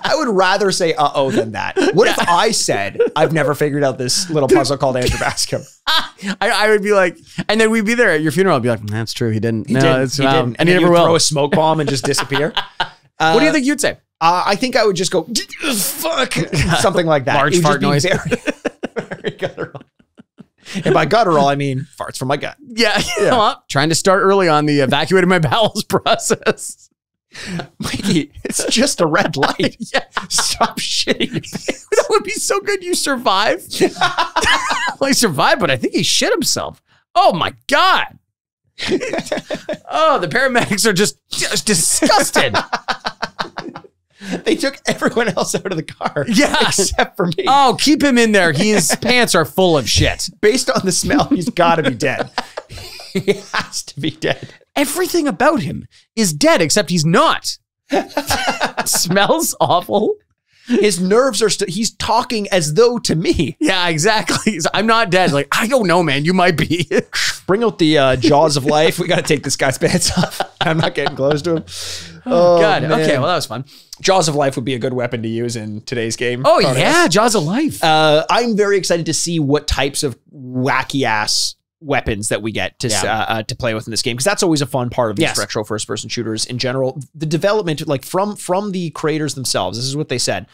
I would rather say uh-oh than that. What if I said, I've never figured out this little puzzle called Andrew Bascom? I would be like, and then we'd be there at your funeral. I'd be like, that's true. He didn't. He didn't. And he never will. Throw a smoke bomb and just disappear. What do you think you'd say? I think I would just go, fuck, something like that. Large fart noise. Very guttural. And by guttural, I mean farts from my gut. Yeah. Well, trying to start early on the evacuating my bowels process. Mikey, it's just a red light. Yeah. Stop shitting. That would be so good. You survived. Well, he survived, but I think he shit himself. Oh my God. Oh, the paramedics are just disgusted. They took everyone else out of the car. Yeah. Except for me. Oh, keep him in there. His pants are full of shit. Based on the smell, he's got to be dead. He has to be dead. Everything about him is dead, except he's not. Smells awful. His nerves are he's talking as though to me. Yeah, exactly. I'm not dead. Like, I don't know, man. You might be. Bring out the jaws of life. We got to take this guy's pants off. I'm not getting close to him. Oh, God. man. Okay, well, that was fun. Jaws of life would be a good weapon to use in today's game. Oh, yeah. Jaws of life. I'm very excited to see what types of wacky ass weapons that we get to play with in this game, because that's always a fun part of these retro first person shooters in general. The development, like from the creators themselves, this is what they said.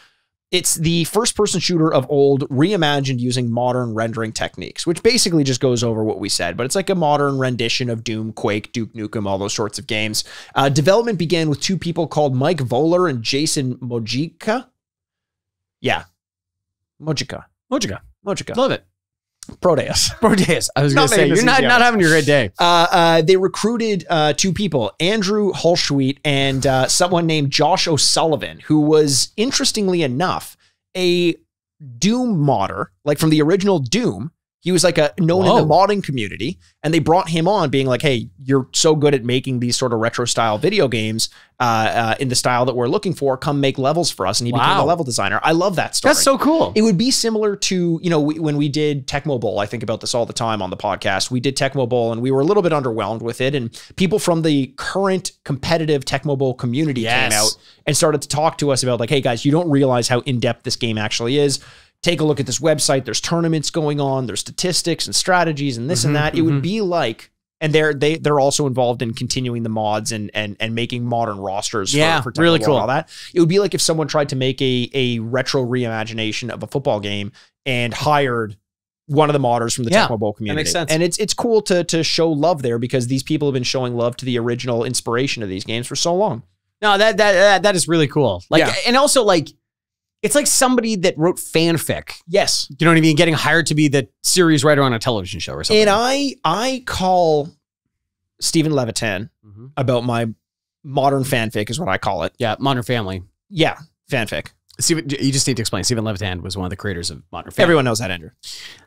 It's the first person shooter of old reimagined using modern rendering techniques, which basically just goes over what we said, but it's like a modern rendition of Doom, Quake, Duke Nukem, all those sorts of games. Development began with two people called Mike Voller and Jason Mojica. Yeah. Mojica. Love it. Proteus. I was going to say, you're not having your great day. They recruited two people, Andrew Hulshweet and someone named Josh O'Sullivan, who was, interestingly enough, a Doom modder, like from the original Doom. He was like known in the modding community, and they brought him on being like, hey, you're so good at making these sort of retro style video games in the style that we're looking for. Come make levels for us. And he became a level designer. I love that story. That's so cool. It would be similar to, when we did Tecmo Bowl. I think about this all the time on the podcast. We did Tecmo Bowl and we were a little bit underwhelmed with it. And people from the current competitive Tecmo Bowl community came out and started to talk to us about like, hey guys, you don't realize how in-depth this game actually is. Take a look at this website. There's tournaments going on. There's statistics and strategies and this and that. It would be like, and they're also involved in continuing the mods and making modern rosters. For really cool. All that. It would be like if someone tried to make a retro reimagination of a football game and hired one of the modders from the Tecmo Bowl community. That makes sense. And it's cool to show love there, because these people have been showing love to the original inspiration of these games for so long. No, that is really cool. Like, and also like, it's like somebody that wrote fanfic. Yes. You know what I mean? Getting hired to be the series writer on a television show or something. And I call Stephen Levitan about my modern fanfic is what I call it. Yeah, Modern Family. Yeah, fanfic. Steven, you just need to explain. Stephen Levitan was one of the creators of Modern Family. Everyone knows that, Andrew.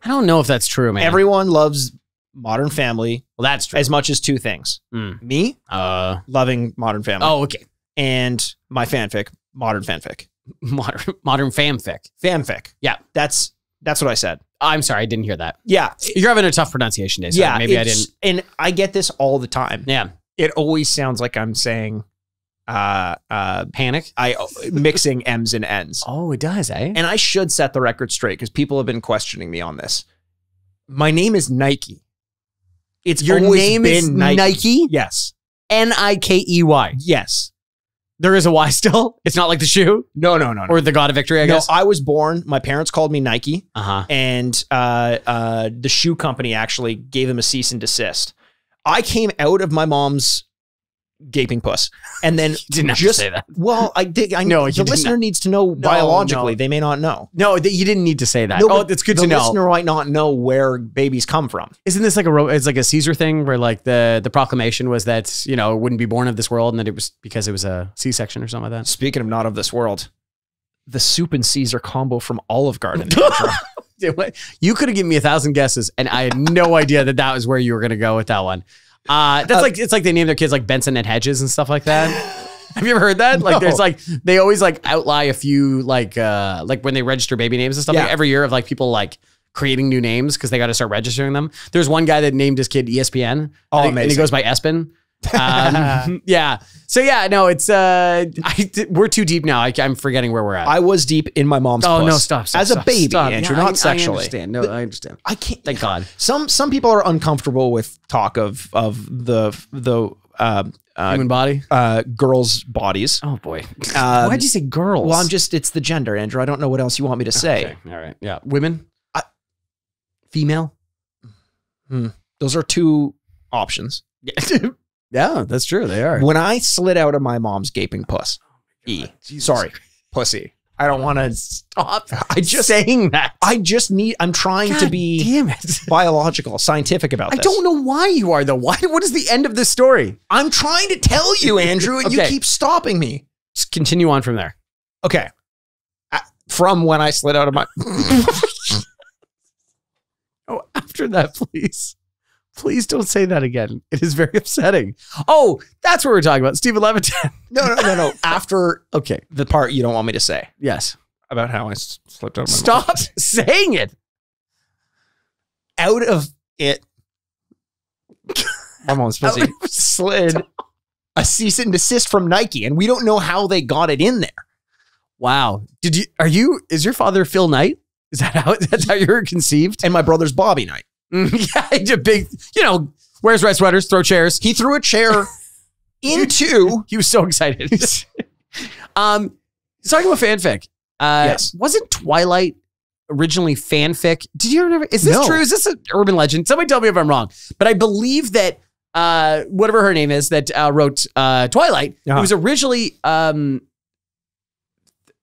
I don't know if that's true, man. Everyone loves Modern Family. Well, that's true. As much as two things. Me, loving Modern Family. Oh, okay. And my fanfic, Modern Fanfic. Modern fanfic. Yeah. That's what I said. I'm sorry, I didn't hear that. Yeah. You're having a tough pronunciation day, so maybe I didn't. And I get this all the time. Yeah. It always sounds like I'm saying panic. Mixing M's and N's. Oh, it does, eh? And I should set the record straight, because people have been questioning me on this. My name is Nike. Your name is Nike? Yes. Nikey. Yes. There is a Y still? It's not like the shoe? No. Or the God of Victory, I guess? No, I was born, my parents called me Nike, and the shoe company actually gave them a cease and desist. I came out of my mom's gaping puss, and then you didn't have to say that. Well, I did. I know the listener needs to know biologically. They may not know. No, you didn't need to say that. No, it's good to know. The listener might not know where babies come from. Isn't this like it's like a Caesar thing where like the proclamation was that, it wouldn't be born of this world, and that it was because it was a C-section or something like that? Speaking of not of this world, the soup and Caesar combo from Olive Garden. You could have given me 1,000 guesses, and I had no idea that was where you were going to go with that one. It's like they name their kids like Benson and Hedges and stuff like that. Have you ever heard that? Like, there's like, they always like outlie a few like when they register baby names and stuff like every year of like people like creating new names because they got to start registering them. There's one guy that named his kid ESPN. Oh, amazing. And he goes by Espen. Yeah. So yeah, no, it's we're too deep now. I'm forgetting where we're at. I was deep in my mom's puss. No, stop. As a baby, Andrew, not sexually. I understand. No, I understand. I can't. Thank God. Some people are uncomfortable with talk of the human body, girls' bodies. Oh boy. Why'd you say girls? Well, it's the gender, Andrew. I don't know what else you want me to say. Okay. All right. Yeah. Women. Female. Those are two options. Yeah, that's true. They are. When I slid out of my mom's gaping puss, pussy. I don't want to stop. I just saying that. I'm trying to be damn it. Biological, scientific about this. I don't know why you are though. What is the end of this story? I'm trying to tell you, Andrew, and you keep stopping me. Just continue on from there. Okay. From when I slid out of my... Oh, after that, please. Please don't say that again. It is very upsetting. Oh, that's what we're talking about. Stephen Levitan. No. After the part you don't want me to say. Yes. about how I slipped out of my Stop saying it. Out of it. My mom's pussy slid a cease and desist from Nike, and we don't know how they got it in there. Wow. Is your father Phil Knight? Is that that's how you were conceived? And my brother's Bobby Knight. Yeah, he's a big, wears red sweaters, throw chairs. He threw a chair into. He was so excited. Talking about fanfic. Yes. Wasn't Twilight originally fanfic? Did you ever? Is this No. true? Is this an urban legend? Somebody tell me if I'm wrong. But I believe that whatever her name is that wrote Twilight, it was originally what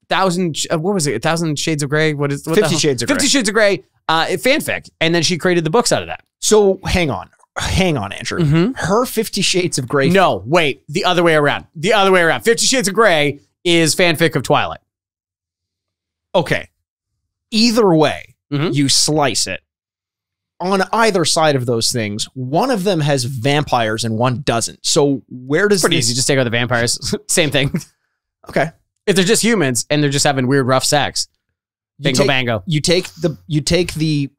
was it? 1,000 Shades of Grey? 50 Shades of Grey. 50 Shades of Grey fanfic. And then she created the books out of that. So hang on, Andrew. Mm-hmm. Her 50 Shades of Grey. No, wait. The other way around. 50 Shades of Grey is fanfic of Twilight. Okay. Either way, Mhm. you slice it. On either side of those things, one of them has vampires and one doesn't. So where does Pretty this... easy. Just take out the vampires. Same thing. Okay. If they're just humans and they're just having weird, rough sex. Bingo, bango. You take the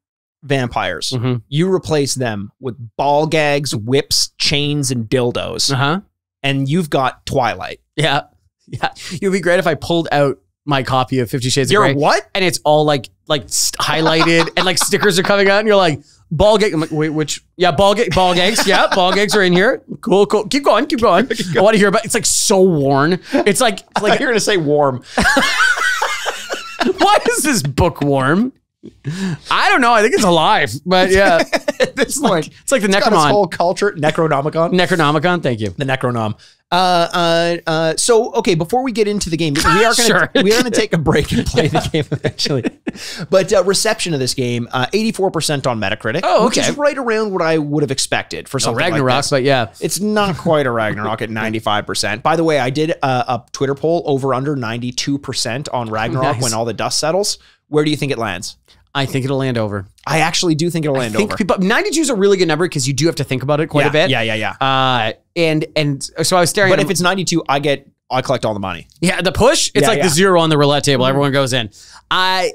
vampires. Mhm. You replace them with ball gags, whips, chains, and dildos. Uh-huh. And you've got Twilight. Yeah. Yeah. It would be great if I pulled out my copy of 50 Shades of Grey. What? And it's all highlighted and like stickers are coming out and you're like, ball gag. I'm like, wait, which? Yeah, ball gags. Yeah, ball gags are in here. Cool. Keep going. I want to hear about it. It's like so worn. It's like You're going to say warm. why is this book warm? I don't know. I think it's alive, but yeah. It's like the got its Necromon. whole culture. Necronomicon. Necronomicon. Thank you. The Necronom. So okay, before we get into the game, we are Sure. gonna take a break and play the game eventually. But reception of this game, 84% on Metacritic. Oh, which okay. is right around what I would have expected for something Ragnarok, like this. but yeah. It's not quite a Ragnarok at 95%. By the way, I did a Twitter poll over under 92% on Ragnarok Nice. when all the dust settles. Where do you think it lands? I think it'll land over. I actually do think it'll land over. But 92 is a really good number because you do have to think about it quite a bit. Yeah. And so I was staring But at if it's 92, I collect all the money. yeah, the push, it's Yeah, the zero on the roulette table. Everyone goes in. I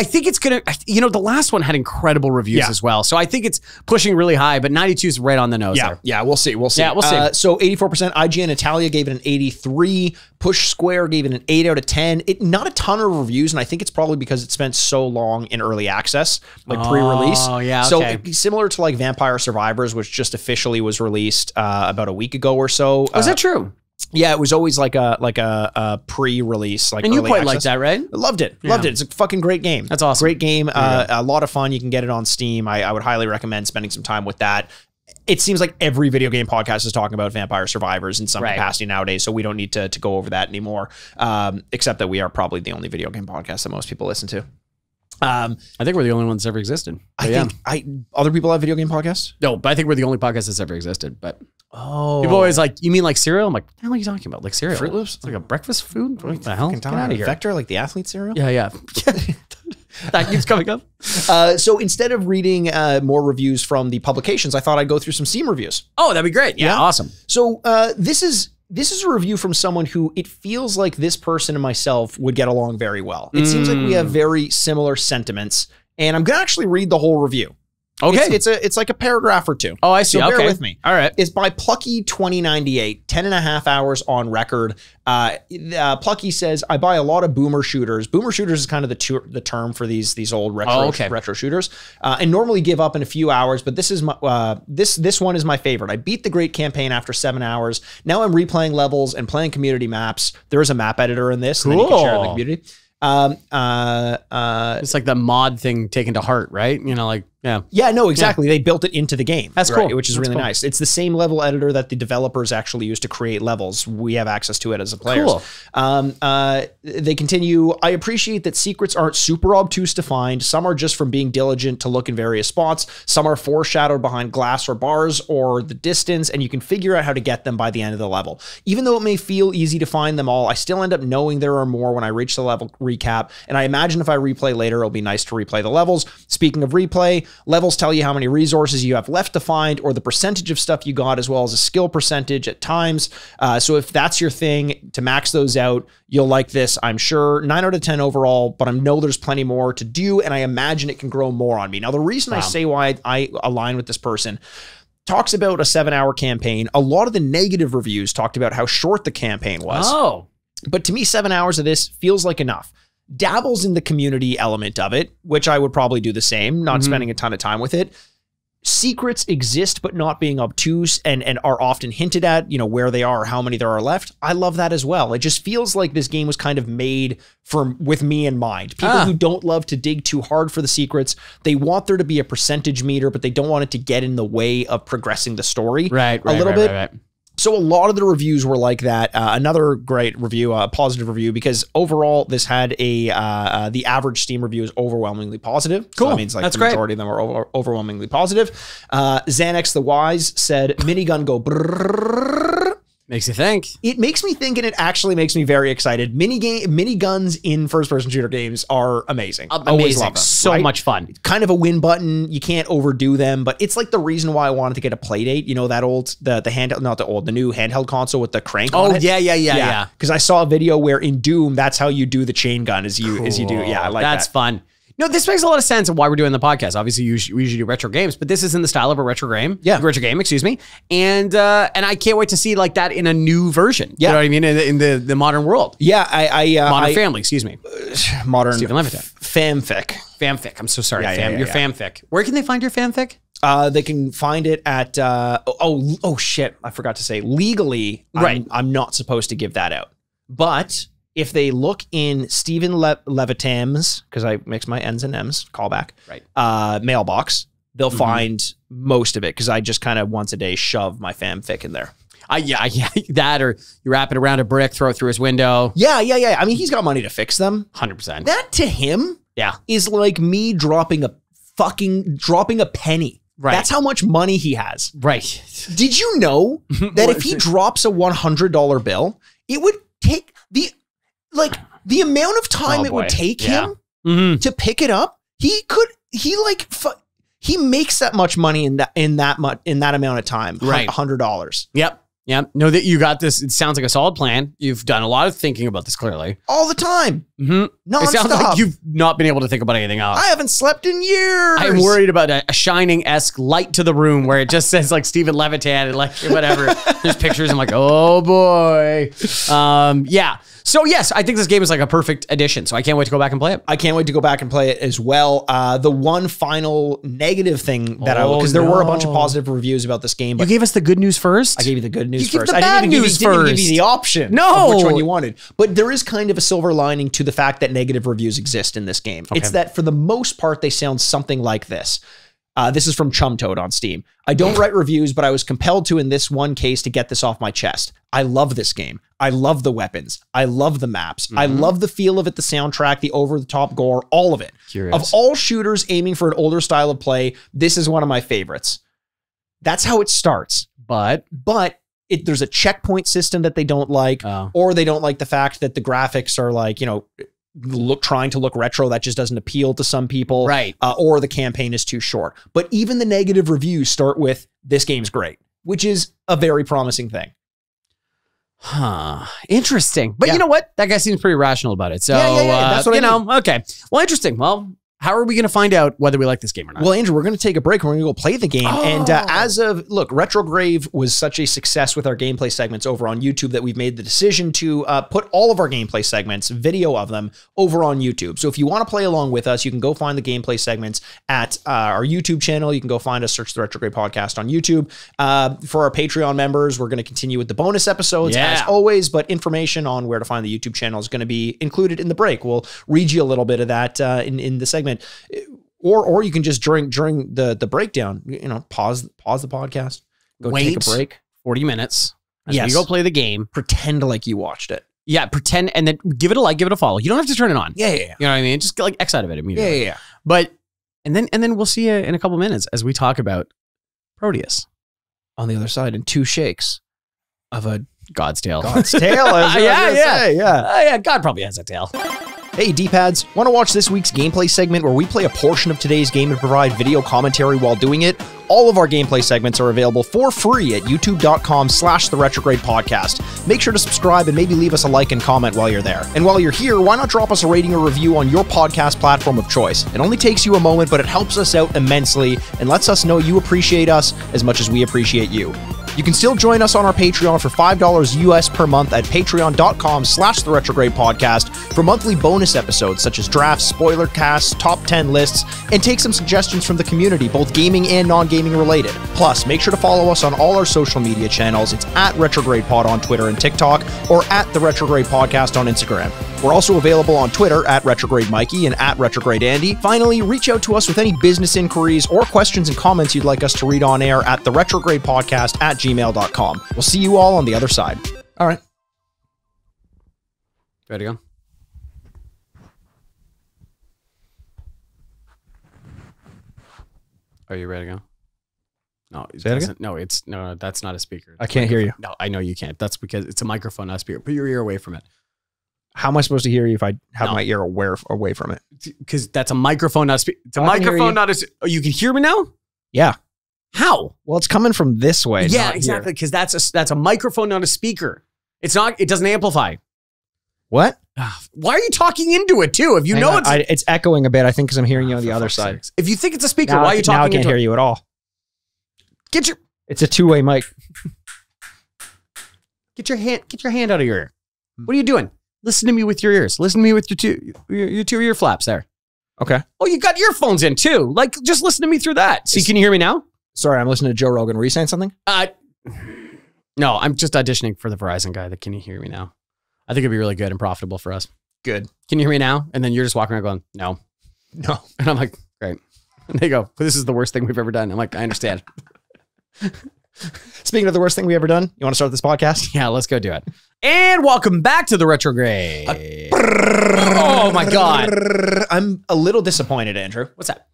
think it's going to, the last one had incredible reviews as well. So I think it's pushing really high, but 92 is right on the nose there. Yeah, we'll see. Yeah, we'll see. So 84%, IGN Italia gave it an 83. Push Square gave it an 8 out of 10. Not a ton of reviews, and I think it's probably because it spent so long in early access, like pre-release. Oh, yeah, So okay. it'd be similar to like Vampire Survivors, which just officially was released about a week ago or so. Oh, is that true? Yeah, it was always like a pre-release, like And you early quite access. like that, right? I loved it. Loved it. It's a fucking great game. That's awesome. Great game. A lot of fun. You can get it on Steam. I would highly recommend spending some time with that. It seems like every video game podcast is talking about Vampire Survivors in some capacity nowadays, so we don't need to go over that anymore, except that we are probably the only video game podcast that most people listen to. I think we're the only ones that's ever existed. But I think other people have video game podcasts? No, but I think we're the only podcast that's ever existed. But Oh. people always like, you mean like cereal? I'm like, what are you talking about? Like cereal? Fruit Loops? It's like a breakfast food? What the hell? Get out of here. Vector, like the athlete cereal? Yeah. That keeps coming up. So instead of reading more reviews from the publications, I thought I'd go through some Steam reviews. Oh, that'd be great. Yeah, awesome. So this is a review from someone who it feels like this person and myself would get along very well. It seems like we have very similar sentiments, and I'm gonna actually read the whole review. Okay. It's like a paragraph or two. Oh, I see. So Okay. bear with me. All right. It's by Plucky2098, 10 and a half hours on record. Plucky says, I buy a lot of boomer shooters. Boomer shooters is kind of the term for these old retro shooters. And normally give up in a few hours, but this is my, this one is my favorite. I beat the great campaign after 7 hours. Now I'm replaying levels and playing community maps. There is a map editor in this, and then you can share it in the community. It's like the mod thing taken to heart, right? Yeah, no, exactly. They built it into the game. That's cool. Which is really nice. It's the same level editor that the developers actually use to create levels. We have access to it as a players. Cool. They continue, I appreciate that secrets aren't super obtuse to find. Some are just from being diligent to look in various spots. Some are foreshadowed behind glass or bars or the distance, and you can figure out how to get them by the end of the level. Even though it may feel easy to find them all, I still end up knowing there are more when I reach the level recap, and I imagine if I replay later, it'll be nice to replay the levels. Speaking of replay, Levels tell you how many resources you have left to find or the percentage of stuff you got, as well as a skill percentage at times. So if that's your thing, to max those out, you'll like this, I'm sure. 9 out of 10 overall, but I know there's plenty more to do, and I imagine it can grow more on me. Now, the reason I say why I align with this person, talks about a 7-hour campaign. A lot of the negative reviews talked about how short the campaign was. Oh. But to me, 7 hours of this feels like enough. Dabbles in the community element of it, which I would probably do the same, not spending a ton of time with it. Secrets exist, but not being obtuse and are often hinted at, you know, where they are, how many there are left. I love that as well. It just feels like this game was kind of made with me in mind. People who don't love to dig too hard for the secrets, they want there to be a percentage meter, but they don't want it to get in the way of progressing the story a little bit. Right. So a lot of the reviews were like that. Another great review, a positive review, because overall this had the average Steam review is overwhelmingly positive. Cool. So that means like the majority of them are overwhelmingly positive. Xanax the Wise said, minigun go brrrr. Makes you think. It makes me think, and it actually makes me very excited. Miniguns in first-person shooter games are amazing. Always love them. So much fun. Kind of a win button. You can't overdo them, but it's like the reason why I wanted to get a Playdate. You know, that old, the handheld, not the old, the new handheld console with the crank on it. Yeah. Because I saw a video where in Doom, that's how you do the chain gun, as you do. Yeah, I like that. That's fun. No, this makes a lot of sense of why we're doing the podcast. Obviously, we usually do retro games, but this is in the style of a retro game. Yeah. Retro game, excuse me. And I can't wait to see like that in a new version. Yeah. You know what I mean? In the modern world. Yeah. Modern family, excuse me. Modern Stephen Levitan. Fanfic. Fanfic. I'm so sorry. Your fanfic. Where can they find your fanfic? They can find it at, oh shit. I forgot to say legally, right. I'm not supposed to give that out, but if they look in Stephen Levitam's, because I mix my N's and M's, callback, right? Mailbox, they'll find most of it, because I just kind of once a day shove my fanfic in there. Yeah, that, or you wrap it around a brick, throw it through his window. Yeah. I mean, he's got money to fix them. 100%. That to him, is like me dropping a penny. Right. That's how much money he has. Right. Did you know that if he drops a $100 bill, it would take the amount of time it would take him to pick it up? He makes that much money in that amount of time. Right. $100. Yep. Know that you got this. It sounds like a solid plan. You've done a lot of thinking about this, clearly. All the time. It sounds like you've not been able to think about anything else. I haven't slept in years. I'm worried about a Shining-esque light to the room where it just says like Stephen Levitan and like whatever. There's pictures. I'm like, oh boy. Yeah. So yes, I think this game is like a perfect addition. So I can't wait to go back and play it. I can't wait to go back and play it as well. The one final negative thing that because there were a bunch of positive reviews about this game. But you gave us the good news first? I gave you the good news first. I didn't even give you the option of which one you wanted. But there is kind of a silver lining to the fact that negative reviews exist in this game. Okay. It's that for the most part, they sound something like this. This is from Chum Toad on Steam. I don't write reviews, but I was compelled to in this one case to get this off my chest. I love this game. I love the weapons. I love the maps. I love the feel of it, the soundtrack, the over-the-top gore, all of it. Curious. Of all shooters aiming for an older style of play, this is one of my favorites. That's how it starts. But there's a checkpoint system that they don't like, or they don't like the fact that the graphics are like, you know, trying to look retro. That just doesn't appeal to some people. Right. Or the campaign is too short. But even the negative reviews start with, this game's great, which is a very promising thing. Huh. Interesting. But you know what? That guy seems pretty rational about it. So, that's what I mean. Okay. Well, interesting. Well, how are we going to find out whether we like this game or not? Well, Andrew, we're going to take a break. We're going to go play the game. And look, RetroGrave was such a success with our gameplay segments over on YouTube that we've made the decision to put all of our gameplay segments, video of them, over on YouTube. So if you want to play along with us, you can go find the gameplay segments at our YouTube channel. You can go find us, search the RetroGrave podcast on YouTube. For our Patreon members, we're going to continue with the bonus episodes as always, but information on where to find the YouTube channel is going to be included in the break. We'll read you a little bit of that in the segment. Or you can just during the breakdown, you know, pause the podcast, take a break, 40 minutes. As we go play the game, pretend like you watched it. Yeah, pretend, and then give it a like, give it a follow. You don't have to turn it on. Yeah. You know what I mean? Just get like X out of it immediately. Yeah. But and then we'll see you in a couple minutes as we talk about Proteus on the other side in 2 shakes of a God's tail. God's tail. Yeah. Yeah, God probably has a tail. Hey D-pads, want to watch this week's gameplay segment where we play a portion of today's game and provide video commentary while doing it? All of our gameplay segments are available for free at youtube.com/the Retrograde podcast. Make sure to subscribe and maybe leave us a like and comment while you're there. And while you're here, why not drop us a rating or review on your podcast platform of choice? It only takes you a moment, but it helps us out immensely and lets us know you appreciate us as much as we appreciate you. You can still join us on our Patreon for $5 US per month at patreon.com/the Retrograde podcast for monthly bonus episodes such as drafts, spoiler casts, top 10 lists, and take some suggestions from the community, both gaming and non-gaming related. Plus, make sure to follow us on all our social media channels. It's at Retrograde Pod on Twitter and TikTok, or at the Retrograde Podcast on Instagram. We're also available on Twitter at Retrograde Mikey and at Retrograde Andy. Finally, reach out to us with any business inquiries or questions and comments you'd like us to read on air at the Retrograde Podcast at gmail.com. We'll see you all on the other side. All right. Ready to go? Are you ready to go? No, Say that again? No, that's not a speaker. I can't hear you. No, I know you can't. That's because it's a microphone, not a speaker. Put your ear away from it. How am I supposed to hear you if I have my ear away from it? Because that's a microphone, not a speaker. It's a microphone, not a... Oh, you can hear me now? Yeah. How? Well, it's coming from this way. Yeah, exactly. Because that's a microphone, not a speaker. It's not. It doesn't amplify. What? Why are you talking into it too? If you know it's echoing a bit, I think, because I'm hearing you on the other side. If you think it's a speaker, why are you talking into it? Now I can't hear you at all. It's a two-way mic. Get your hand out of your ear. What are you doing? Listen to me with your ears. Listen to me with your two ear flaps there. Okay. Oh, you got earphones in too. Like, just listen to me through that. See, can you hear me now? Sorry, I'm listening to Joe Rogan. Were you saying something? No, I'm just auditioning for the Verizon guy. Can you hear me now? I think it'd be really good and profitable for us. Good. Can you hear me now? And then you're just walking around going, no. And I'm like, great. And they go, this is the worst thing we've ever done. I'm like, I understand. Speaking of the worst thing we've ever done, you want to start this podcast? Yeah, let's go do it. And welcome back to the Retrograde. Oh my God. I'm a little disappointed, Andrew. What's that?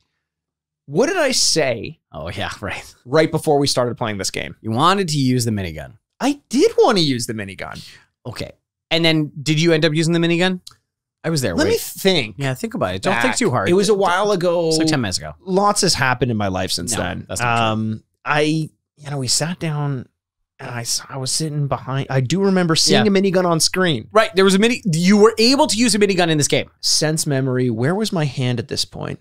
What did I say? Oh yeah, right. Right before we started playing this game. You wanted to use the minigun. I did want to use the minigun. Okay. And then did you end up using the minigun? I was there. Let me think. Yeah, think about it. Don't think too hard. It was a while ago. It's like 10 minutes ago. Lots has happened in my life since then. That's not true. We sat down and I was sitting behind. I do remember seeing a minigun on screen. Right. There was you were able to use a minigun in this game. Sense memory. Where was my hand at this point?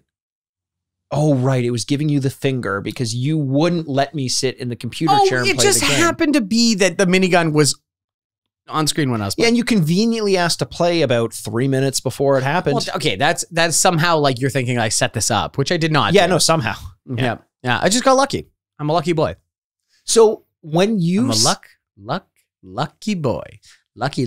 Oh, right. It was giving you the finger because you wouldn't let me sit in the computer chair and play the game. It just happened to be that the minigun was on screen when I was playing. Yeah, and you conveniently asked to play about 3 minutes before it happened. Well, okay, that's somehow like you're thinking I set this up, which I did not. Yeah, no, somehow. Yeah. I just got lucky. I'm a lucky boy. So when you... I'm a lucky boy. Lucky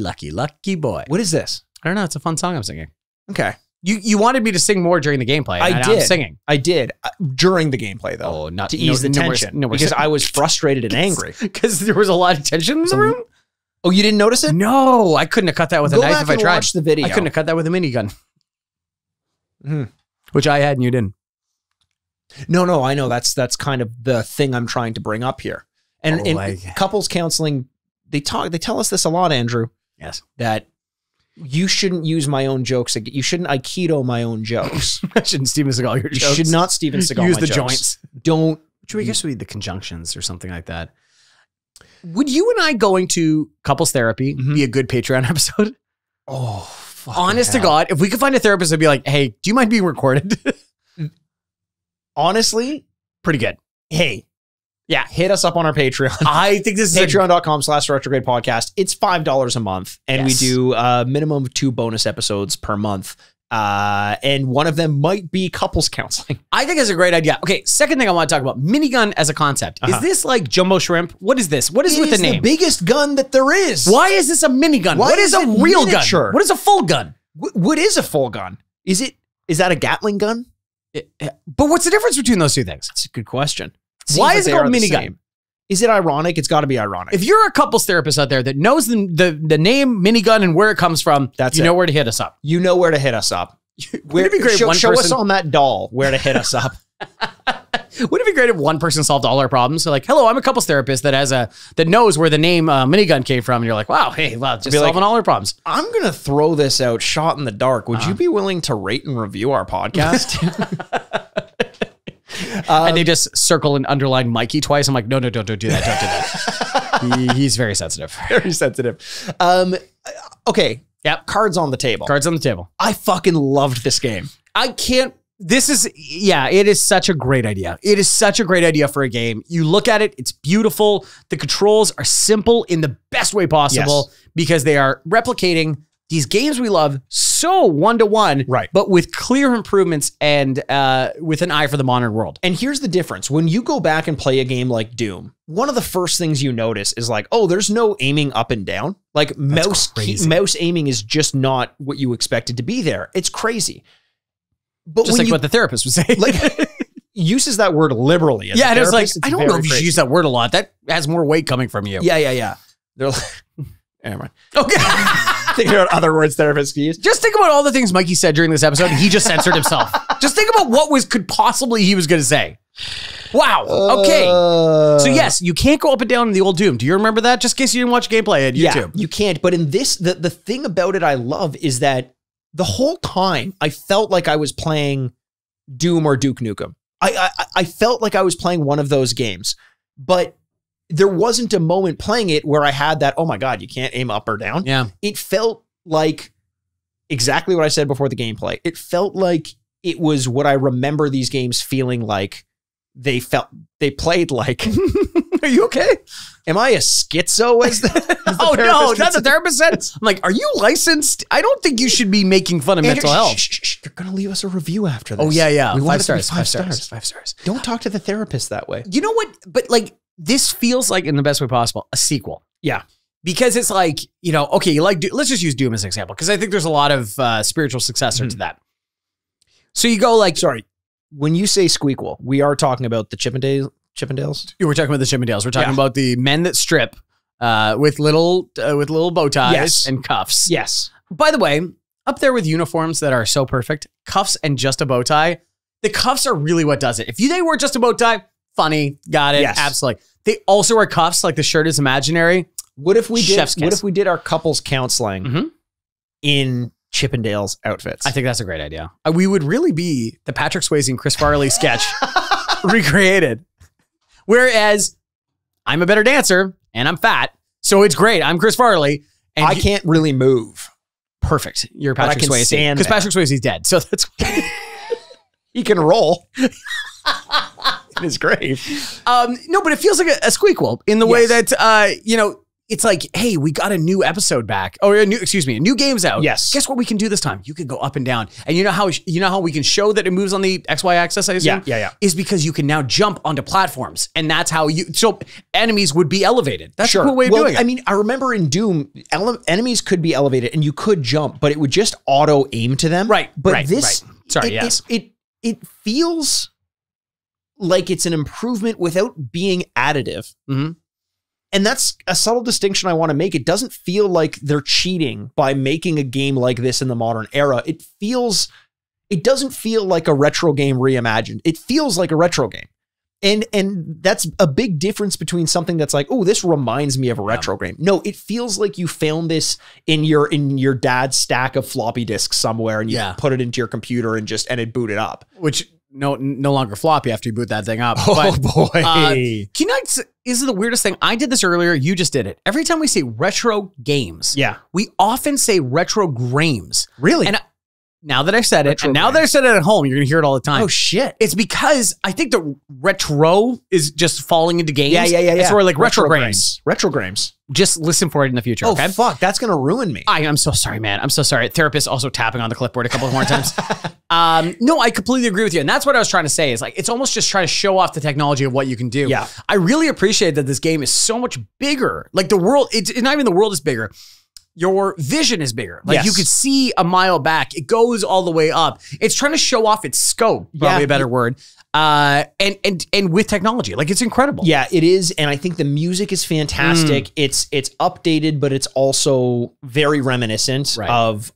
boy. What is this? I don't know. It's a fun song I'm singing. Okay. You wanted me to sing more during the gameplay. I did. I'm singing. I did. During the gameplay, though. Oh, not to ease the tension. Because I was frustrated and angry. Because there was a lot of tension in the room? Oh, you didn't notice it? No, I couldn't have cut that with a knife if I tried. Watch the video. I couldn't have cut that with a minigun. Which I had and you didn't. No, I know. That's kind of the thing I'm trying to bring up here. And in couples counseling, they tell us this a lot, Andrew. Yes. That you shouldn't use my own jokes. You shouldn't Aikido my own jokes. I shouldn't Steven Seagal your jokes. You should not Steven Seagal use my the jokes. Joints. Don't. Should we guess would be the conjunctions or something like that? Would you and I going to couples therapy be a good Patreon episode? Oh, honest to God, if we could find a therapist that'd be like, hey, do you mind being recorded? Honestly, pretty good. Hey, yeah, hit us up on our Patreon. I think this is patreon.com/retrograde podcast. It's $5 a month, and we do a minimum of 2 bonus episodes per month. And one of them might be couples counseling. I think it's a great idea. Okay, second thing I want to talk about, minigun as a concept. Is this like jumbo shrimp? What is this? What is with the name? It's the biggest gun that there is. Why is this a minigun? What is a real gun? What is a full gun? What is a full gun? Is that a Gatling gun? But what's the difference between those two things? That's a good question. Why is it called minigun? Is it ironic? It's got to be ironic. If you're a couples therapist out there that knows the name minigun and where it comes from, you know where to hit us up. You know where to hit us up. Wouldn't it be great? Show us on that doll where to hit us up. Would it be great if one person solved all our problems? So like, hello, I'm a couples therapist that knows where the name minigun came from. And you're like, wow, hey, wow, just solving all our problems. I'm going to throw this out, shot in the dark. Would you be willing to rate and review our podcast? And they just circle and underline Mikey twice. I'm like, no, don't do that. Don't do that. He's very sensitive. Very sensitive. Okay. Yep. Cards on the table. Cards on the table. I fucking loved this game. It is such a great idea. It is such a great idea for a game. You look at it, it's beautiful. The controls are simple in the best way possible because they are replicating these games we love so one-to-one, right? But with clear improvements and with an eye for the modern world. And here's the difference. When you go back and play a game like Doom, one of the first things you notice is like, oh, there's no aiming up and down. Like mouse aiming is just not what you expected to be there. It's crazy. But just like what the therapist was saying. Like, uses that word liberally. Yeah, and it's like, I don't know if you should use that word a lot. That has more weight coming from you. Yeah. They're like, never mind. Okay. Think about other words therapists can use. Just think about all the things Mikey said during this episode. He just censored himself. Just think about what he was going to say. Wow. Okay. So yes, you can't go up and down in the old Doom. Do you remember that? Just in case you didn't watch gameplay at YouTube. Yeah, you can't. But in this, the thing about it I love is that the whole time I felt like I was playing Doom or Duke Nukem. I felt like I was playing one of those games, but there wasn't a moment playing it where I had that, oh my God, you can't aim up or down. Yeah. It felt like exactly what I said before the gameplay. It felt like it was what I remember these games feeling like they played like. Are you okay? Am I a schizo as the oh no, that's what the therapist said. I'm like, are you licensed? I don't think you should be making fun of mental health. Shh. They're going to leave us a review after this. Oh yeah. We want 5 it to be stars. 5 stars. Don't talk to the therapist that way. You know what? But like, this feels like, in the best way possible, a sequel. Yeah. Because it's like, okay, you like, let's just use Doom as an example, because I think there's a lot of spiritual successor to that. So you go like, sorry, when you say squeakquel, we are talking about the Chippendales? We're talking about the Chippendales. We're talking about the men that strip with little bow ties and cuffs. Yes. By the way, up there with uniforms that are so perfect, cuffs and just a bow tie, the cuffs are really what does it. If they were just a bow tie, funny, got it, absolutely. They also wear cuffs, like the shirt is imaginary. What if we did our couples counseling in Chippendales outfits? I think that's a great idea. We would really be the Patrick Swayze and Chris Farley sketch recreated. Whereas I'm a better dancer and I'm fat, so it's great. I'm Chris Farley. And I can't really move. Perfect. You're Patrick Swayze. Because Patrick Swayze's dead. So that's he can roll in his grave. No, but it feels like a squeakquel in the way that it's like, hey, we got a new episode back, or a new game's out. Yes. Guess what we can do this time? You can go up and down, and you know how we can show that it moves on the XY axis. I assume. Yeah. Is because you can now jump onto platforms, and that's how so enemies would be elevated. That's a cool way of doing it. I mean, I remember in Doom, enemies could be elevated, and you could jump, but it would just auto aim to them. Right. But this, sorry, it feels like it's an improvement without being additive. Mm-hmm. And that's a subtle distinction I want to make. It doesn't feel like they're cheating by making a game like this in the modern era. It doesn't feel like a retro game reimagined. It feels like a retro game. And that's a big difference between something that's like, oh, this reminds me of a retro game. No, it feels like you found this in your dad's stack of floppy disks somewhere and you put it into your computer and it booted up. Which no longer floppy after you boot that thing up. Oh boy. Is the weirdest thing. I did this earlier. You just did it. Every time we say retro games, we often say RetroGraves. Really? And now that I've said it, and now that I've said it at home, you're going to hear it all the time. Oh shit. It's because I think the retro is just falling into games. Yeah. It's where like RetroGraves. RetroGraves. Just listen for it in the future. Oh, fuck. That's going to ruin me. I'm so sorry, man. I'm so sorry. Therapist also tapping on the clipboard a couple of more times. No, I completely agree with you. And that's what I was trying to say is like, it's almost just trying to show off the technology of what you can do. Yeah. I really appreciate that this game is so much bigger. Like the world, it's not even the world is bigger. Your vision is bigger. Like you could see a mile back. It goes all the way up. It's trying to show off its scope, probably a better word. And with technology, like it's incredible. Yeah, it is. And I think the music is fantastic. It's updated, but it's also very reminiscent of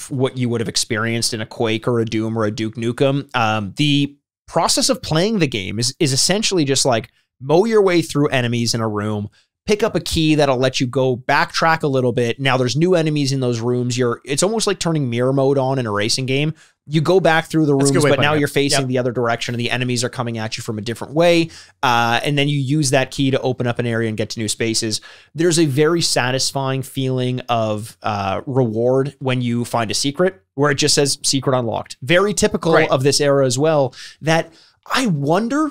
what you would have experienced in a Quake or a Doom or a Duke Nukem. The process of playing the game is essentially just like mow your way through enemies in a room, pick up a key that'll let you go backtrack a little bit. Now there's new enemies in those rooms. It's almost like turning mirror mode on in a racing game. You go back through the rooms, but now you're facing the other direction and the enemies are coming at you from a different way. And then you use that key to open up an area and get to new spaces. There's a very satisfying feeling of reward when you find a secret where it just says secret unlocked. Very typical of this era as well, that I wonder,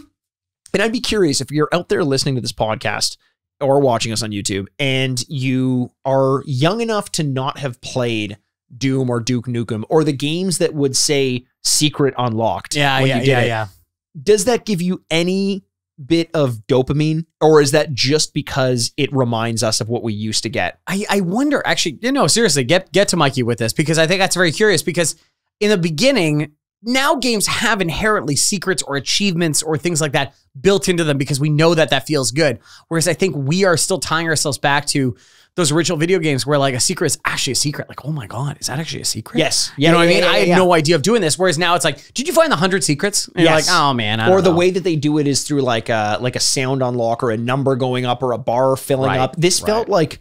and I'd be curious if you're out there listening to this podcast or watching us on YouTube, and you are young enough to not have played Doom or Duke Nukem or the games that would say secret unlocked. Does that give you any bit of dopamine, or is that just because it reminds us of what we used to get? I wonder, actually, seriously, get to Mikey with this, because I think that's very curious, because in the beginning, now games have inherently secrets or achievements or things like that built into them because we know that feels good. Whereas I think we are still tying ourselves back to those original video games where like a secret is actually a secret. Like, oh my God, is that actually a secret? Yes. You know what I mean? I had no idea of doing this. Whereas now it's like, did you find the 100 secrets? And you're like, oh man, I don't know. Way that they do it is through like a sound unlock or a number going up or a bar filling up. This felt like,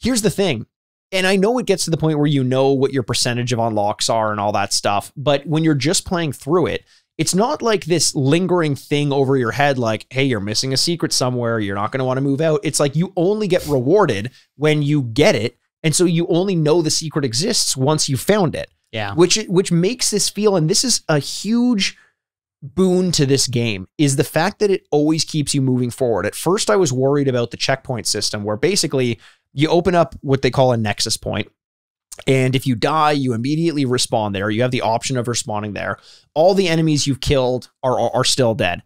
here's the thing. And I know it gets to the point where you know what your percentage of unlocks are and all that stuff. But when you're just playing through it, it's not like this lingering thing over your head like, hey, you're missing a secret somewhere. You're not going to want to move out. It's like you only get rewarded when you get it. And so you only know the secret exists once you found it. Yeah. Which makes this feel, and this is a huge boon to this game, is the fact that it always keeps you moving forward. At first, I was worried about the checkpoint system where basically you open up what they call a nexus point. And if you die, you immediately respawn there. You have the option of respawning there. All the enemies you've killed are still dead.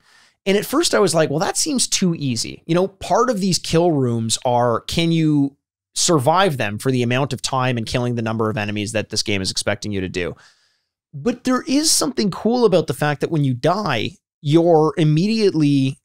And at first I was like, well, that seems too easy. You know, part of these kill rooms are, can you survive them for the amount of time and killing the number of enemies that this game is expecting you to do? But there is something cool about the fact that when you die, you're immediately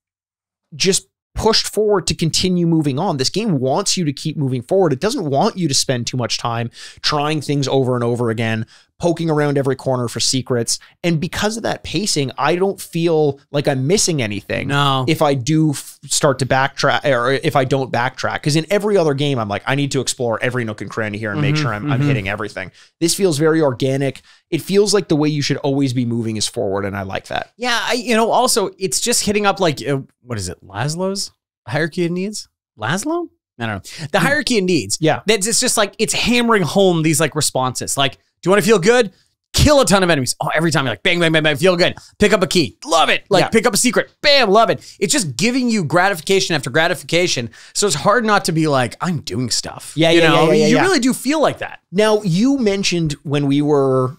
just pushed forward to continue moving on. This game wants you to keep moving forward. It doesn't want you to spend too much time trying things over and over again, poking around every corner for secrets. And because of that pacing, I don't feel like I'm missing anything. If I do start to backtrack, or if I don't backtrack, because in every other game, I'm like, I need to explore every nook and cranny here and make sure I'm hitting everything. This feels very organic. It feels like the way you should always be moving is forward. And I like that. Yeah. Also it's just hitting up like, what is it? Maslow's hierarchy of needs? Laszlo? I don't know. The hierarchy of needs. Yeah. It's just like, it's hammering home these like responses. Like, do you want to feel good? Kill a ton of enemies. Oh, every time you're like, bang, bang, bang, bang, feel good. Pick up a key. Love it. Like, pick up a secret. Bam, love it. It's just giving you gratification after gratification. So it's hard not to be like, I'm doing stuff. You really do feel like that. Now, you mentioned when we were,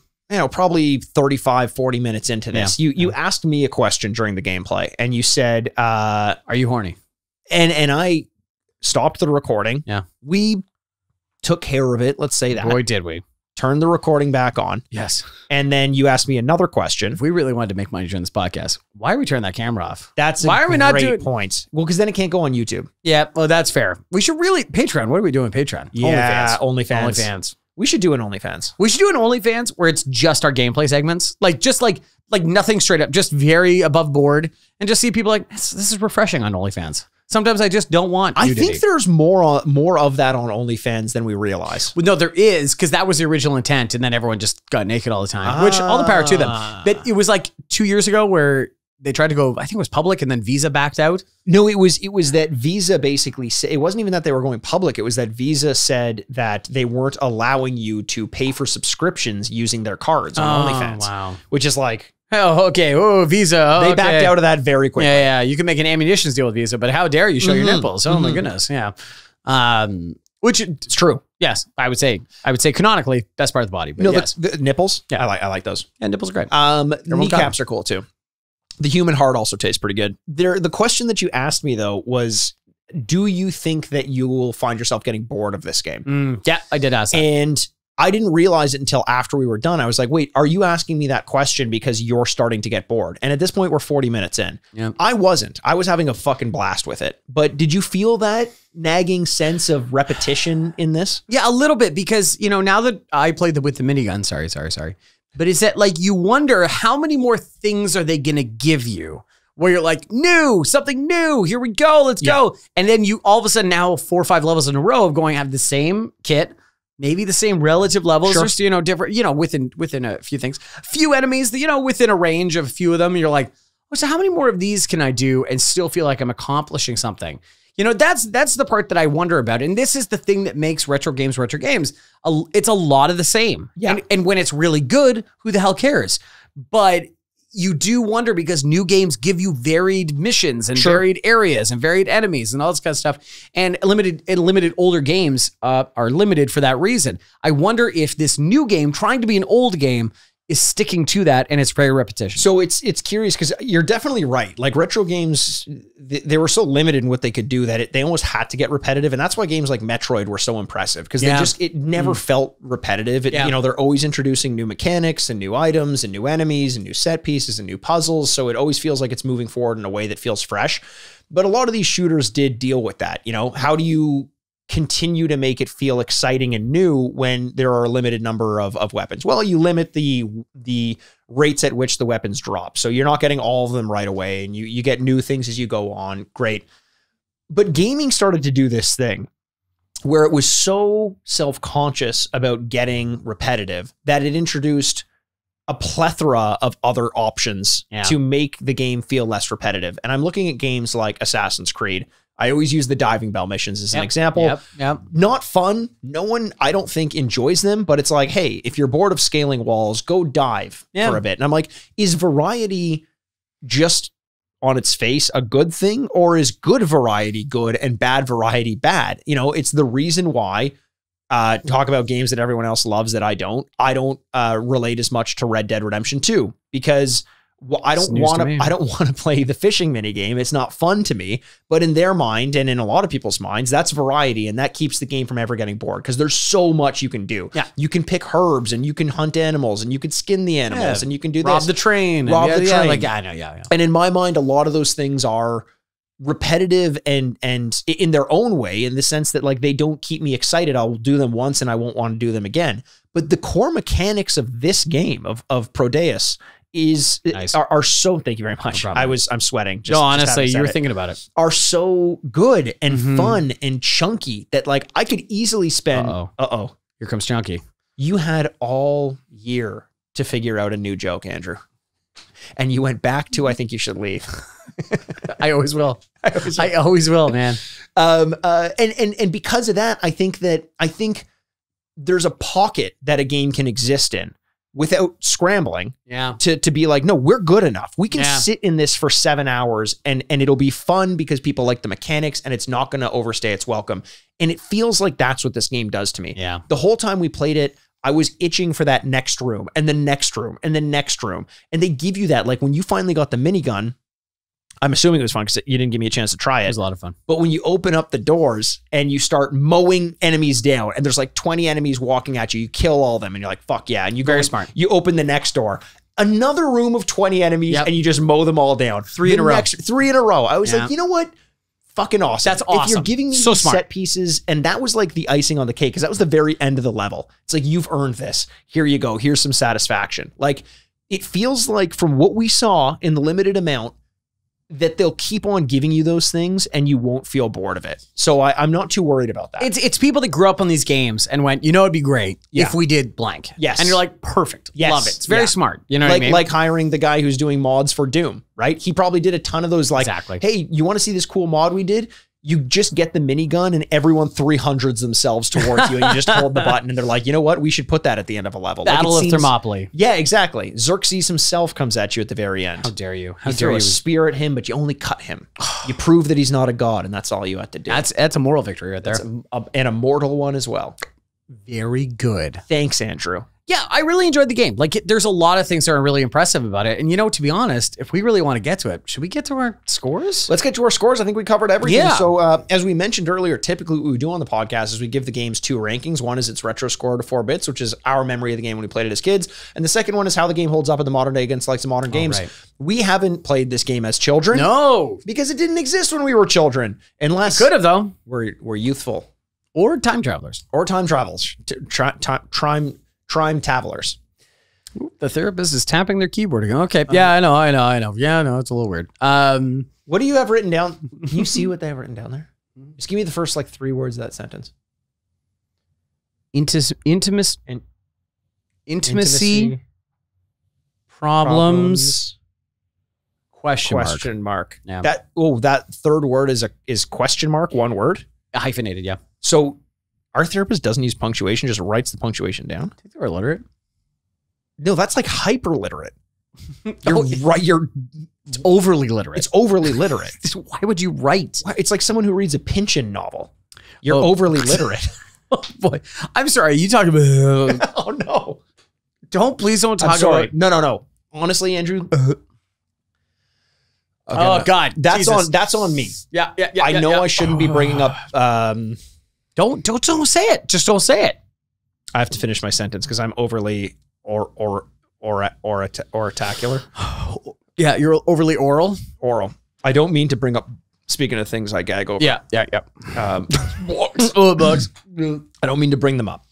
probably 35, 40 minutes into this, you asked me a question during the gameplay and you said, are you horny? And I stopped the recording. Yeah. We took care of it. Let's say that. Boy, did we. Turned the recording back on. Yes. And then you asked me another question. If we really wanted to make money during this podcast, why are we turning that camera off? That's why are we not doing point? Well, because then it can't go on YouTube. Yeah, well, that's fair. We should really Patreon. What are we doing? Patreon. Yeah, OnlyFans. We should do an OnlyFans. We should do an OnlyFans where it's just our gameplay segments, like nothing straight up, just very above board, and just see people like this is refreshing on OnlyFans. Sometimes I just don't want nudity. I think there's more of that on OnlyFans than we realize. Well, no, there is, because that was the original intent, and then everyone just got naked all the time, which all the power to them. But it was like 2 years ago where they tried to go, I think it was public, and then Visa backed out. No, it was that Visa basically said, it wasn't even that they were going public. It was that Visa said that they weren't allowing you to pay for subscriptions using their cards on OnlyFans. Wow. Which is like, oh, okay. Oh, Visa. They backed out of that very quickly. Yeah. You can make an ammunitions deal with Visa, but how dare you show your nipples? Oh my goodness. Yeah. Which it's true. Yes, I would say canonically best part of the body. But no, yes. the nipples. Yeah, I like those. Yeah, nipples are great. Kneecaps are cool too. The human heart also tastes pretty good. The question that you asked me though was, do you think that you will find yourself getting bored of this game? Yeah, I did ask that. And I didn't realize it until after we were done. I was like, wait, are you asking me that question because you're starting to get bored? And at this point, we're 40 minutes in. Yeah. I wasn't. I was having a fucking blast with it. But did you feel that nagging sense of repetition in this? Yeah, a little bit, because, now that I played with the minigun, sorry. but is that like you wonder how many more things are they going to give you where you're like, new, something new, here we go, let's go. And then you all of a sudden now 4 or 5 levels in a row of going have the same kit, maybe the same relative levels, just, different, within a few things, few enemies, within a range of a few of them. You're like, oh, so how many more of these can I do and still feel like I'm accomplishing something? That's the part that I wonder about. And this is the thing that makes retro games. It's a lot of the same. Yeah. And when it's really good, who the hell cares? But you do wonder because new games give you varied missions and varied areas and varied enemies and all this kind of stuff. And limited older games are limited for that reason. I wonder if this new game, trying to be an old game, is sticking to that, and it's very repetition. So it's curious because you're definitely right. Like retro games, they were so limited in what they could do that they almost had to get repetitive, and that's why games like Metroid were so impressive because it never felt repetitive. They're always introducing new mechanics and new items and new enemies and new set pieces and new puzzles, so it always feels like it's moving forward in a way that feels fresh. But a lot of these shooters did deal with that. How do you continue to make it feel exciting and new when there are a limited number of weapons? Well, you limit the rates at which the weapons drop. So you're not getting all of them right away, and you get new things as you go on. Great. But gaming started to do this thing where it was so self-conscious about getting repetitive that it introduced a plethora of other options to make the game feel less repetitive. And I'm looking at games like Assassin's Creed. I always use the diving bell missions as an example. Not fun. No one, I don't think, enjoys them, but it's like, hey, if you're bored of scaling walls, go dive for a bit. And I'm like, is variety just on its face a good thing, or is good variety good and bad variety bad? It's the reason why talk about games that everyone else loves that I don't relate as much to Red Dead Redemption 2 because I don't want to play the fishing mini game. It's not fun to me, but in their mind and in a lot of people's minds, that's variety. And that keeps the game from ever getting bored because there's so much you can do. Yeah. You can pick herbs and you can hunt animals and you can skin the animals and you can do rob the train. Rob the train. Like, I know. And in my mind, a lot of those things are repetitive and in their own way, in the sense that like, they don't keep me excited. I'll do them once and I won't want to do them again. But the core mechanics of this game of Prodeus are so, thank you very much. No, I'm sweating. Honestly, you were thinking about it. Are so good and fun and chunky that like I could easily spend. Here comes Chunky. You had all year to figure out a new joke, Andrew. And you went back to, I think you should leave. I always will. I always will, man. And because of that, I think there's a pocket that a game can exist in without scrambling to be like, no, we're good enough. We can sit in this for 7 hours and it'll be fun because people like the mechanics and it's not going to overstay its welcome. And it feels like that's what this game does to me. Yeah. The whole time we played it, I was itching for that next room and the next room and the next room. And they give you that, like when you finally got the minigun, I'm assuming it was fun because you didn't give me a chance to try it. It was a lot of fun. But when you open up the doors and you start mowing enemies down and there's like 20 enemies walking at you, you kill all of them and you're like, fuck yeah. And you very smart. You open the next door, another room of 20 enemies and you just mow them all down. 3 in a row. 3 in a row. I was like, you know what? Fucking awesome. That's awesome. If you're giving me so smart set pieces, and that was like the icing on the cake because that was the very end of the level. It's like, you've earned this. Here you go. Here's some satisfaction. Like, it feels like from what we saw in the limited amount, that they'll keep on giving you those things and you won't feel bored of it. So I'm not too worried about that. It's people that grew up on these games and went, it'd be great if we did blank. Yes. And you're like, perfect. Yes. Love it. It's very smart. You know what I mean? Like hiring the guy who's doing mods for Doom, right? He probably did a ton of those like, hey, you want to see this cool mod we did? You just get the minigun and everyone 300s themselves towards you and you just hold the button and they're like, you know what? We should put that at the end of a level. Battle of Thermopylae. Yeah, exactly. Xerxes himself comes at you at the very end. How dare you? You throw a spear at him, but you only cut him. You prove that he's not a god and that's all you have to do. That's a moral victory right there. And a mortal one as well. Very good. Thanks, Andrew. Yeah, I really enjoyed the game. Like, there's a lot of things that are really impressive about it. And, to be honest, if we really want to get to it, should we get to our scores? Let's get to our scores. I think we covered everything. Yeah. So, as we mentioned earlier, typically what we do on the podcast is we give the games 2 rankings. One is its retro score to 4 bits, which is our memory of the game when we played it as kids. And the second one is how the game holds up in the modern day against like some modern games. Right. We haven't played this game as children. No. Because it didn't exist when we were children. Unless it could have, though. We're youthful. Or time travelers. Or time travelers. Time travelers. The therapist is tapping their keyboard again. Okay. Yeah, I know. Yeah, no, it's a little weird. What do you have written down? Can you see what they have written down there? Just give me the first like 3 words of that sentence. Intimacy. Problems. Question mark. Yeah. That 3rd word is question mark, 1 word. Hyphenated, yeah. So our therapist doesn't use punctuation, just writes the punctuation down. I think they're illiterate. No, that's like hyper literate. You're right. It's overly literate. It's overly literate. Why would you write? It's like someone who reads a Pynchon novel. You're overly literate. Oh boy. I'm sorry. You talking about Oh no. Please don't talk about No. Honestly, Andrew. Okay, oh God. That's on me. Yeah. I know I shouldn't be bringing up Don't say it. Just don't say it. I have to finish my sentence because I'm overly oracular. Yeah, you're overly oral. I don't mean to bring up. Speaking of things I gag over. Yeah. Bugs. I don't mean to bring them up.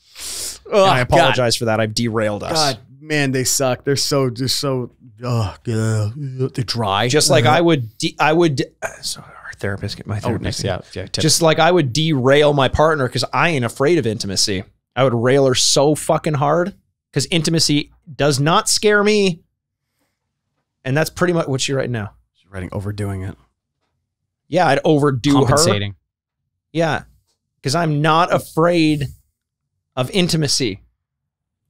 And I apologize for that. I've derailed us. God, man, they suck. They're so they're dry. Just like I would. So our therapist, my therapist. Yeah. Just like I would derail my partner because I ain't afraid of intimacy. I would rail her so fucking hard because intimacy does not scare me. And that's pretty much what she's writing now. She's writing overdoing it. Yeah, I'd overdo Compensating. her. Yeah, because I'm not afraid of intimacy.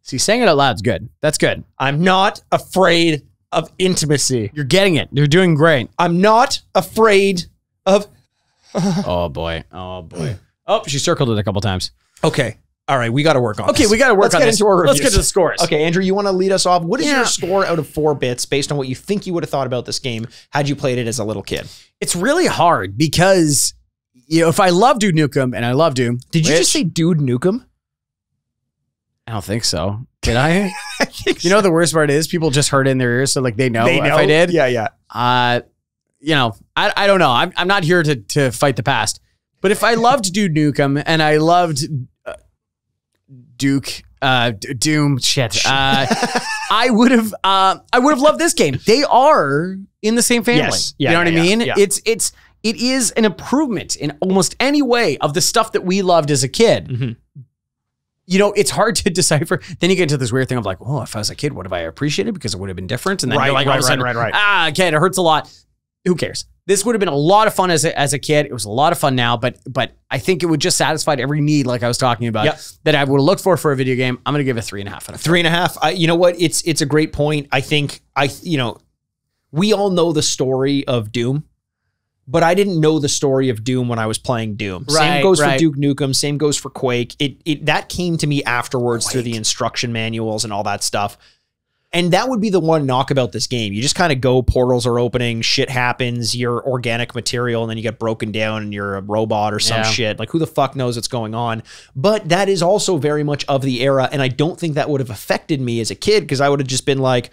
See, saying it out loud is good. That's good. I'm not afraid of intimacy. You're getting it. You're doing great. I'm not afraid of... Oh, boy. Oh, she circled it a couple times. Okay. All right, we got to work on this. Okay, we got to work on this. Let's get to the scores. Okay, Andrew, you want to lead us off? What is your score out of 4 bits based on what you think you would have thought about this game had you played it as a little kid? It's really hard because, if I love Dude Nukem, and I love Doom. Did you just say Dude Nukem? I don't think so. Did I? I think so. The worst part is people just heard it in their ears, so like they know if I did. Yeah. I don't know. I'm not here to fight the past. But if I loved Dude Nukem and I loved Doom, shit. I would have loved this game. They are in the same family. Yes. You know what I mean? Yeah. It is an improvement in almost any way of the stuff that we loved as a kid. Mm-hmm. It's hard to decipher. Then you get into this weird thing of like, oh, if I was a kid, would have I appreciated because it would have been different? And then you're like, all of a sudden, okay, it hurts a lot. Who cares? This would have been a lot of fun as a kid. It was a lot of fun now, but I think it would just satisfy every need, like I was talking about, that I would have looked for a video game. I'm going to give it 3.5 out of 4. 3.5. You know what? It's a great point. I think we all know the story of Doom, but I didn't know the story of Doom when I was playing Doom. Same goes for Duke Nukem. Same goes for Quake. That came to me afterwards through the instruction manuals and all that stuff. And that would be the one knock about this game. You just kind of go, portals are opening, shit happens, you're organic material, and then you get broken down and you're a robot or some shit. Like, who the fuck knows what's going on? But that is also very much of the era, and I don't think that would have affected me as a kid, because I would have just been like,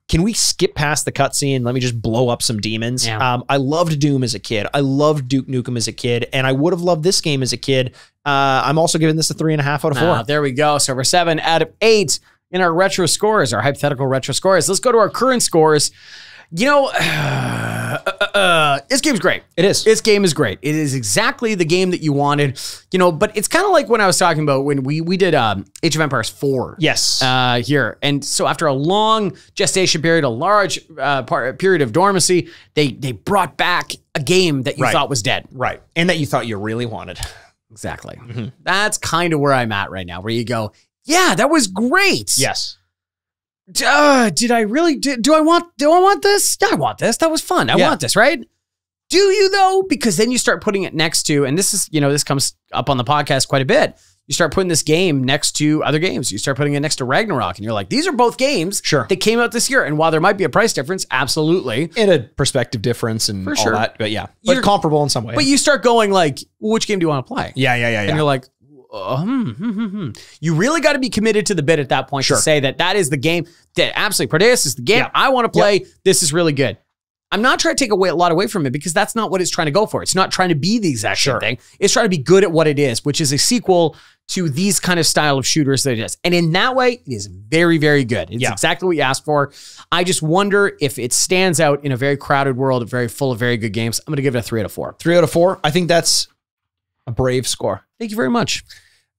can we skip past the cutscene? Let me just blow up some demons. Yeah. I loved Doom as a kid. I loved Duke Nukem as a kid, and I would have loved this game as a kid. I'm also giving this a 3.5 out of 4. There we go. So we're 7 out of 8. In our retro scores, our hypothetical retro scores. Let's go to our current scores. This game's great. It is. This game is great. It is exactly the game that you wanted, but it's kind of like when I was talking about when we did Age of Empires 4. Yes. Here. And so after a long gestation period, a large period of dormancy, they brought back a game that you thought was dead. Right. And that you thought you really wanted. Exactly. Mm-hmm. That's kind of where I'm at right now, where you go, yeah, that was great. Yes. Did I really? Do I want this? I want this. That was fun. I want this, right? Do you though? Because then you start putting it next to, and this is, this comes up on the podcast quite a bit. You start putting this game next to other games. You start putting it next to Ragnarok, and you're like, these are both games that came out this year. And while there might be a price difference, absolutely, and a perspective difference and all that, but but comparable in some way. But you start going like, well, which game do you want to play? Yeah. And you're like, you really got to be committed to the bit at that point to say that is the game that absolutely Proteus is the game I want to play. This is really good. I'm not trying to take a lot away from it because that's not what it's trying to go for. It's not trying to be the exact same thing. It's trying to be good at what it is, which is a sequel to these kind of style of shooters that it is. And in that way, it is very, very good. It's exactly what you asked for. I just wonder if it stands out in a very crowded world, very full of very good games. I'm going to give it a 3 out of 4. 3 out of 4. I think that's a brave score. Thank you very much.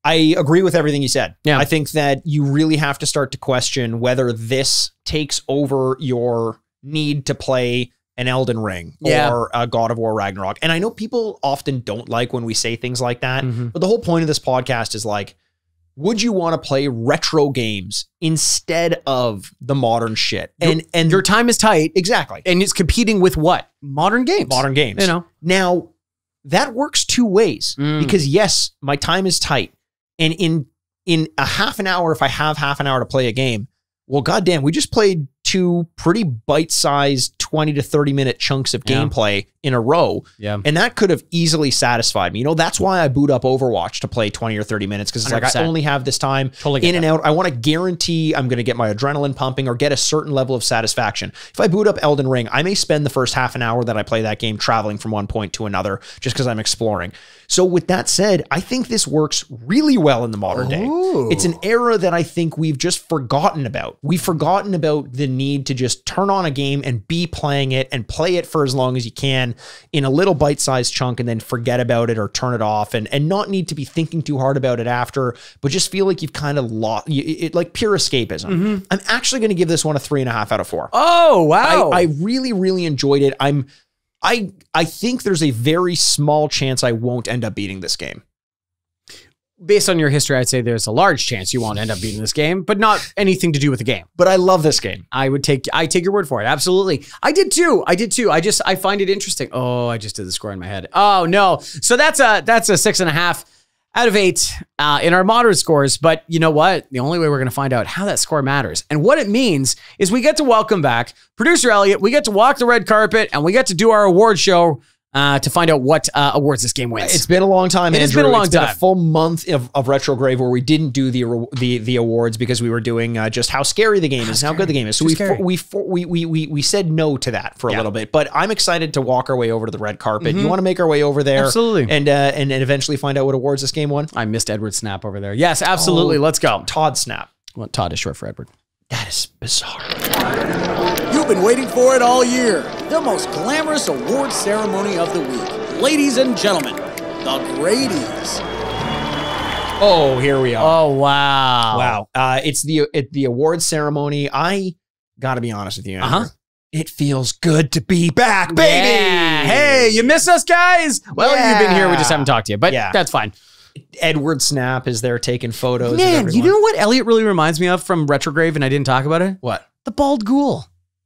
I agree with everything you said. Yeah. I think that you really have to start to question whether this takes over your need to play an Elden Ring or a God of War Ragnarok. And I know people often don't like when we say things like that, but the whole point of this podcast is like, would you want to play retro games instead of the modern shit? And your time is tight. Exactly. And it's competing with what? Modern games. Modern games. You know. Now, that works two ways because yes, my time is tight. And in a half an hour, if I have half an hour to play a game, well, goddamn, we just played 2 pretty bite-sized 20 to 30 minute chunks of gameplay in a row. Yeah. And that could have easily satisfied me. You know, that's why I boot up Overwatch to play 20 or 30 minutes because it's 100%. Like I only have this time in and out. I want to guarantee I'm going to get my adrenaline pumping or get a certain level of satisfaction. If I boot up Elden Ring, I may spend the first half an hour that I play that game traveling from one point to another just because I'm exploring. So with that said, I think this works really well in the modern day. It's an era that I think we've just forgotten about. We've forgotten about the need to just turn on a game and be playing it and play it for as long as you can in a little bite-sized chunk and then forget about it or turn it off and not need to be thinking too hard about it after, but just feel like you've kind of lost it, like pure escapism. I'm actually going to give this one a 3.5 out of 4. Oh, wow. I really, really enjoyed it. I think there's a very small chance I won't end up beating this game. Based on your history, I'd say there's a large chance you won't end up beating this game, but not anything to do with the game. But I love this game. I take your word for it. Absolutely. I did too. I find it interesting. Oh, I just did the score in my head. Oh no. So that's a 6.5 out of 8 in our moderate scores. But you know what? The only way we're going to find out how that score matters and what it means is we get to welcome back producer Elliot. We get to walk the red carpet and we get to do our award show to find out what awards this game wins. It's been a long time, Andrew. It's been a long time. Been a full month of RetroGrave where we didn't do the awards because we were doing just how scary the game is, how good the game is. So we said no to that for a little bit. But I'm excited to walk our way over to the red carpet. You want to make our way over there, absolutely, and eventually find out what awards this game won. I missed Edward Snap over there. Yes, absolutely. Let's go. Todd Snap. Well, Todd is short for Edward. That is bizarre. You've been waiting for it all year. The most glamorous award ceremony of the week. Ladies and gentlemen, the Grady's. Oh, here we are. Oh, wow. Wow. It's the award ceremony. I got to be honest with you, Andrew. It feels good to be back, baby. Yeah. Hey, you miss us, guys? Well, you've been here. We just haven't talked to you, but that's fine. Edward Snap is there taking photos. Man, you know what Elliot really reminds me of from RetroGrave, and I didn't talk about it? What? The bald ghoul.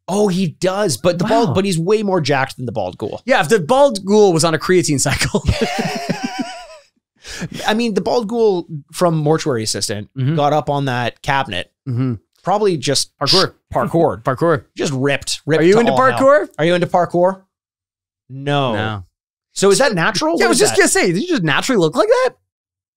Oh, he does, but but he's way more jacked than the bald ghoul. Yeah, if the bald ghoul was on a creatine cycle. I mean, the bald ghoul from Mortuary Assistant got up on that cabinet. Probably just parkour. Just ripped. Are you into parkour? Are you into parkour? No. So is that natural? Yeah, I was just going to say, did you just naturally look like that?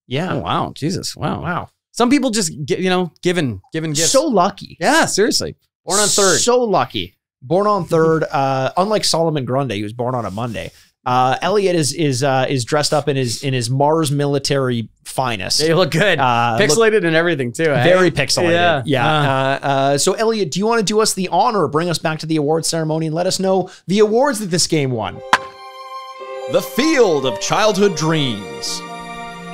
Yeah. Oh, wow. Jesus. Wow. Some people just get, given gifts. So lucky. Yeah, seriously. Born on 3rd. So lucky. Born on 3rd. Unlike Solomon Grundy, he was born on a Monday. Elliot is dressed up in his Mars military finest. They look good. Pixelated and everything too. Very pixelated. Yeah. So Elliot, do you want to do us the honor, bring us back to the awards ceremony and let us know the awards that this game won? The Field of Childhood Dreams.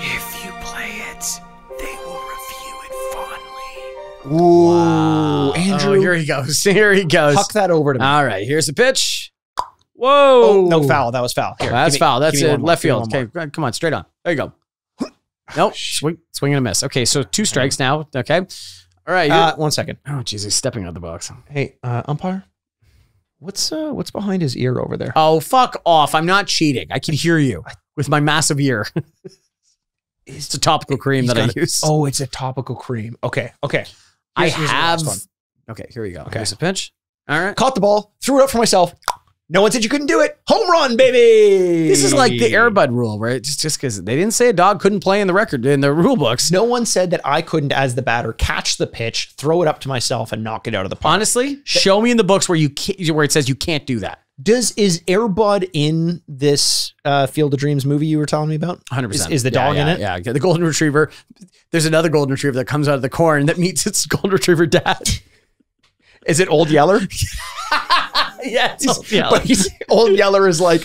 If you play it, they will review it fondly. Ooh, wow. Andrew. Oh, here he goes. Here he goes. Huck that over to me. All right, here's the pitch. Whoa. Oh, no, foul. That was foul. Here, that's foul. That's left field. Okay, come on, straight on. There you go. Nope. Swing and a miss. Okay, so 2 strikes now. Okay. All right. 1 second. Oh, jeez, he's stepping out of the box. Hey, umpire. What's behind his ear over there? Oh, fuck off. I'm not cheating. I can hear you with my massive ear. It's a topical cream that I use. Oh, it's a topical cream. Okay. Here's okay, here we go. Okay. Here's a pitch. All right. Caught the ball. Threw it up for myself. No one said you couldn't do it. Home run, baby. This is like the Air Bud rule, right? Just because they didn't say a dog couldn't play in the rule books. No one said that I couldn't, as the batter, catch the pitch, throw it up to myself, and knock it out of the park. Honestly, show me in the books where it says you can't do that. Is Airbud in this Field of Dreams movie you were telling me about? 100%. Is the dog in it? Yeah, the golden retriever. There's another golden retriever that comes out of the corn that meets its golden retriever dad. Is it Old Yeller? Yeah, it's Old Yeller. But Old Yeller is like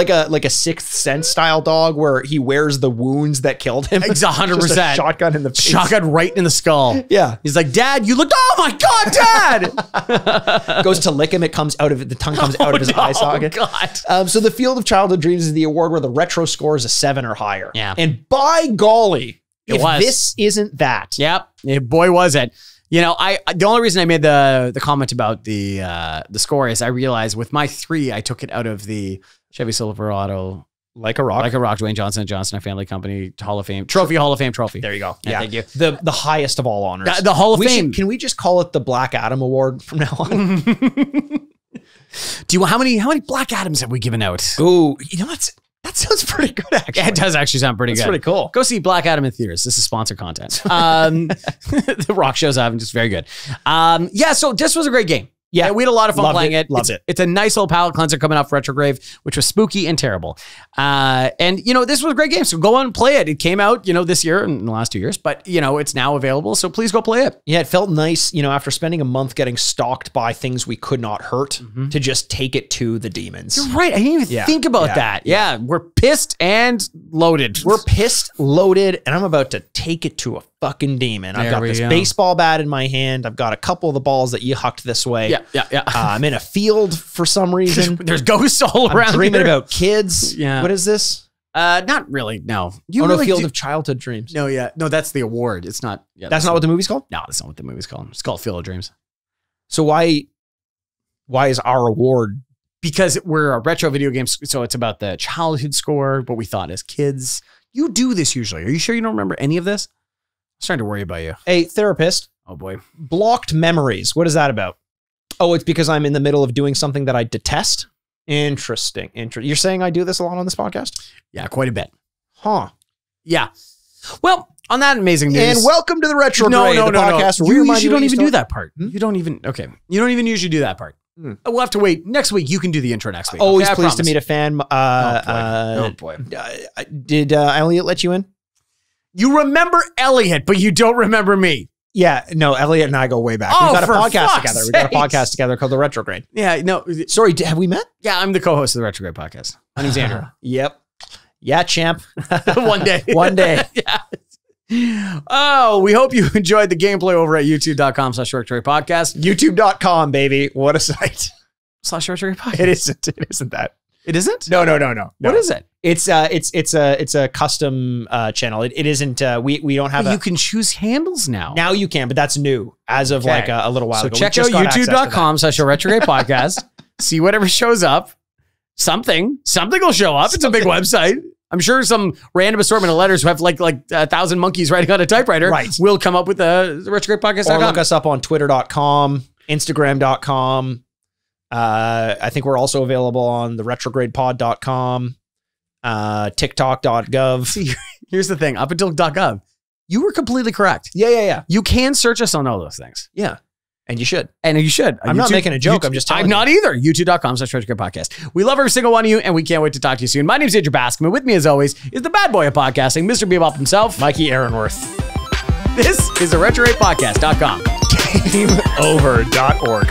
a Sixth Sense style dog where he wears the wounds that killed him. It's 100%. Just a shotgun in the face. Shotgun right in the skull. Yeah. He's like, Dad, you looked. Oh my God, Dad. Goes to lick him. The tongue comes out of his eye socket. Oh God. So the Field of Childhood Dreams is the award where the retro score is a 7 or higher. Yeah. And by golly, if was. this isn't that. Yep. Yeah, boy, was it. You know, the only reason I made the comment about the score is I realized with my 3, I took it out of the Chevy Silverado, Like a Rock. Dwayne Johnson & Johnson, a family company, Hall of Fame trophy. There you go. Yeah, thank you. The highest of all honors. The Hall of Fame. Can we just call it the Black Adam Award from now on? How many Black Adams have we given out? Ooh, you know that sounds pretty good, actually. It does actually sound pretty That's good. pretty cool. Go see Black Adam in theaters. This is sponsored content. The rock shows up and just very good. Yeah, so this was a great game. Yeah, we had a lot of fun playing it. Loved it. It's a nice little palate cleanser coming off Retrograde, which was spooky and terrible. And, you know, this was a great game. So go on and play it. It came out, you know, this year and in the last 2 years, but, you know, it's now available. So please go play it. Yeah, it felt nice, you know, after spending a month getting stalked by things we could not hurt to just take it to the demons. You're right. I didn't even think about that. Yeah, we're pissed and loaded. We're pissed, loaded, and I'm about to take it to a fucking demon. I've got this baseball bat in my hand. I've got a couple of the balls that you hucked this way. Yeah. I'm in a field for some reason. There's ghosts all around. I'm dreaming here. about kids. Yeah. What is this? Not really. No. Field of Childhood Dreams. No, yeah. No, that's the award. It's not. Yeah, that's not what the movie's called? No, that's not what the movie's called. It's called Field of Dreams. So why is our award? Because we're a retro video game, so it's about the childhood score, what we thought as kids. You do this usually. Are you sure you don't remember any of this? I'm starting to worry about you. Hey, therapist. Oh boy. Blocked memories. What is that about? Oh, it's because I'm in the middle of doing something that I detest. Interesting. You're saying I do this a lot on this podcast? Yeah, quite a bit. Huh. Yeah. Well, on that amazing news. And welcome to the Retrograde, podcast. You don't even do that part. You don't even usually do that part. We'll have to wait. Next week, you can do the intro next week. Always pleased to meet a fan. Oh boy. Did Elliot let you in? You remember Elliot, but you don't remember me. Yeah, no, Elliot and I go way back. We've got a podcast together. We've got a podcast together called The Retrograde. Yeah, no. Sorry, have we met? Yeah, I'm the co-host of the Retrograde podcast. My name's Andrew. Yep. Yeah, champ. One day. One day. Yeah. Oh, we hope you enjoyed the gameplay over at youtube.com/Retrograde podcast. YouTube.com, baby. What a site. /Retrograde podcast. It isn't. It isn't that. It isn't? No. What is it? It's a custom channel. It isn't. We don't have. You can choose handles now. Now you can, but that's new as of like a little while ago. So check out youtube.com/Retrograde podcast. See whatever shows up. Something will show up. It's a big website. I'm sure some random assortment of letters who have like 1,000 monkeys writing on a typewriter will come up with the retrogradePodcast.com. Or look us up on twitter.com, instagram.com. I think we're also available on the retrogradepod.com, tiktok.gov. See, here's the thing. Up until .gov, you were completely correct. Yeah. You can search us on all those things. Yeah. And you should. I'm not making a joke. I'm just telling you. I'm not either. youtube.com/Retrograde podcast. We love every single one of you, and we can't wait to talk to you soon. My name's Andrew Bascom, and with me, as always, is the bad boy of podcasting, Mr. Bebop himself, Mikey Aaronworth. This is the retrogradepodcast.com. GameOver.org.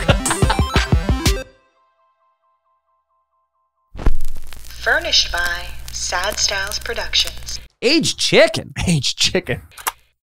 Furnished by Sad Styles Productions. Aged chicken. Aged chicken.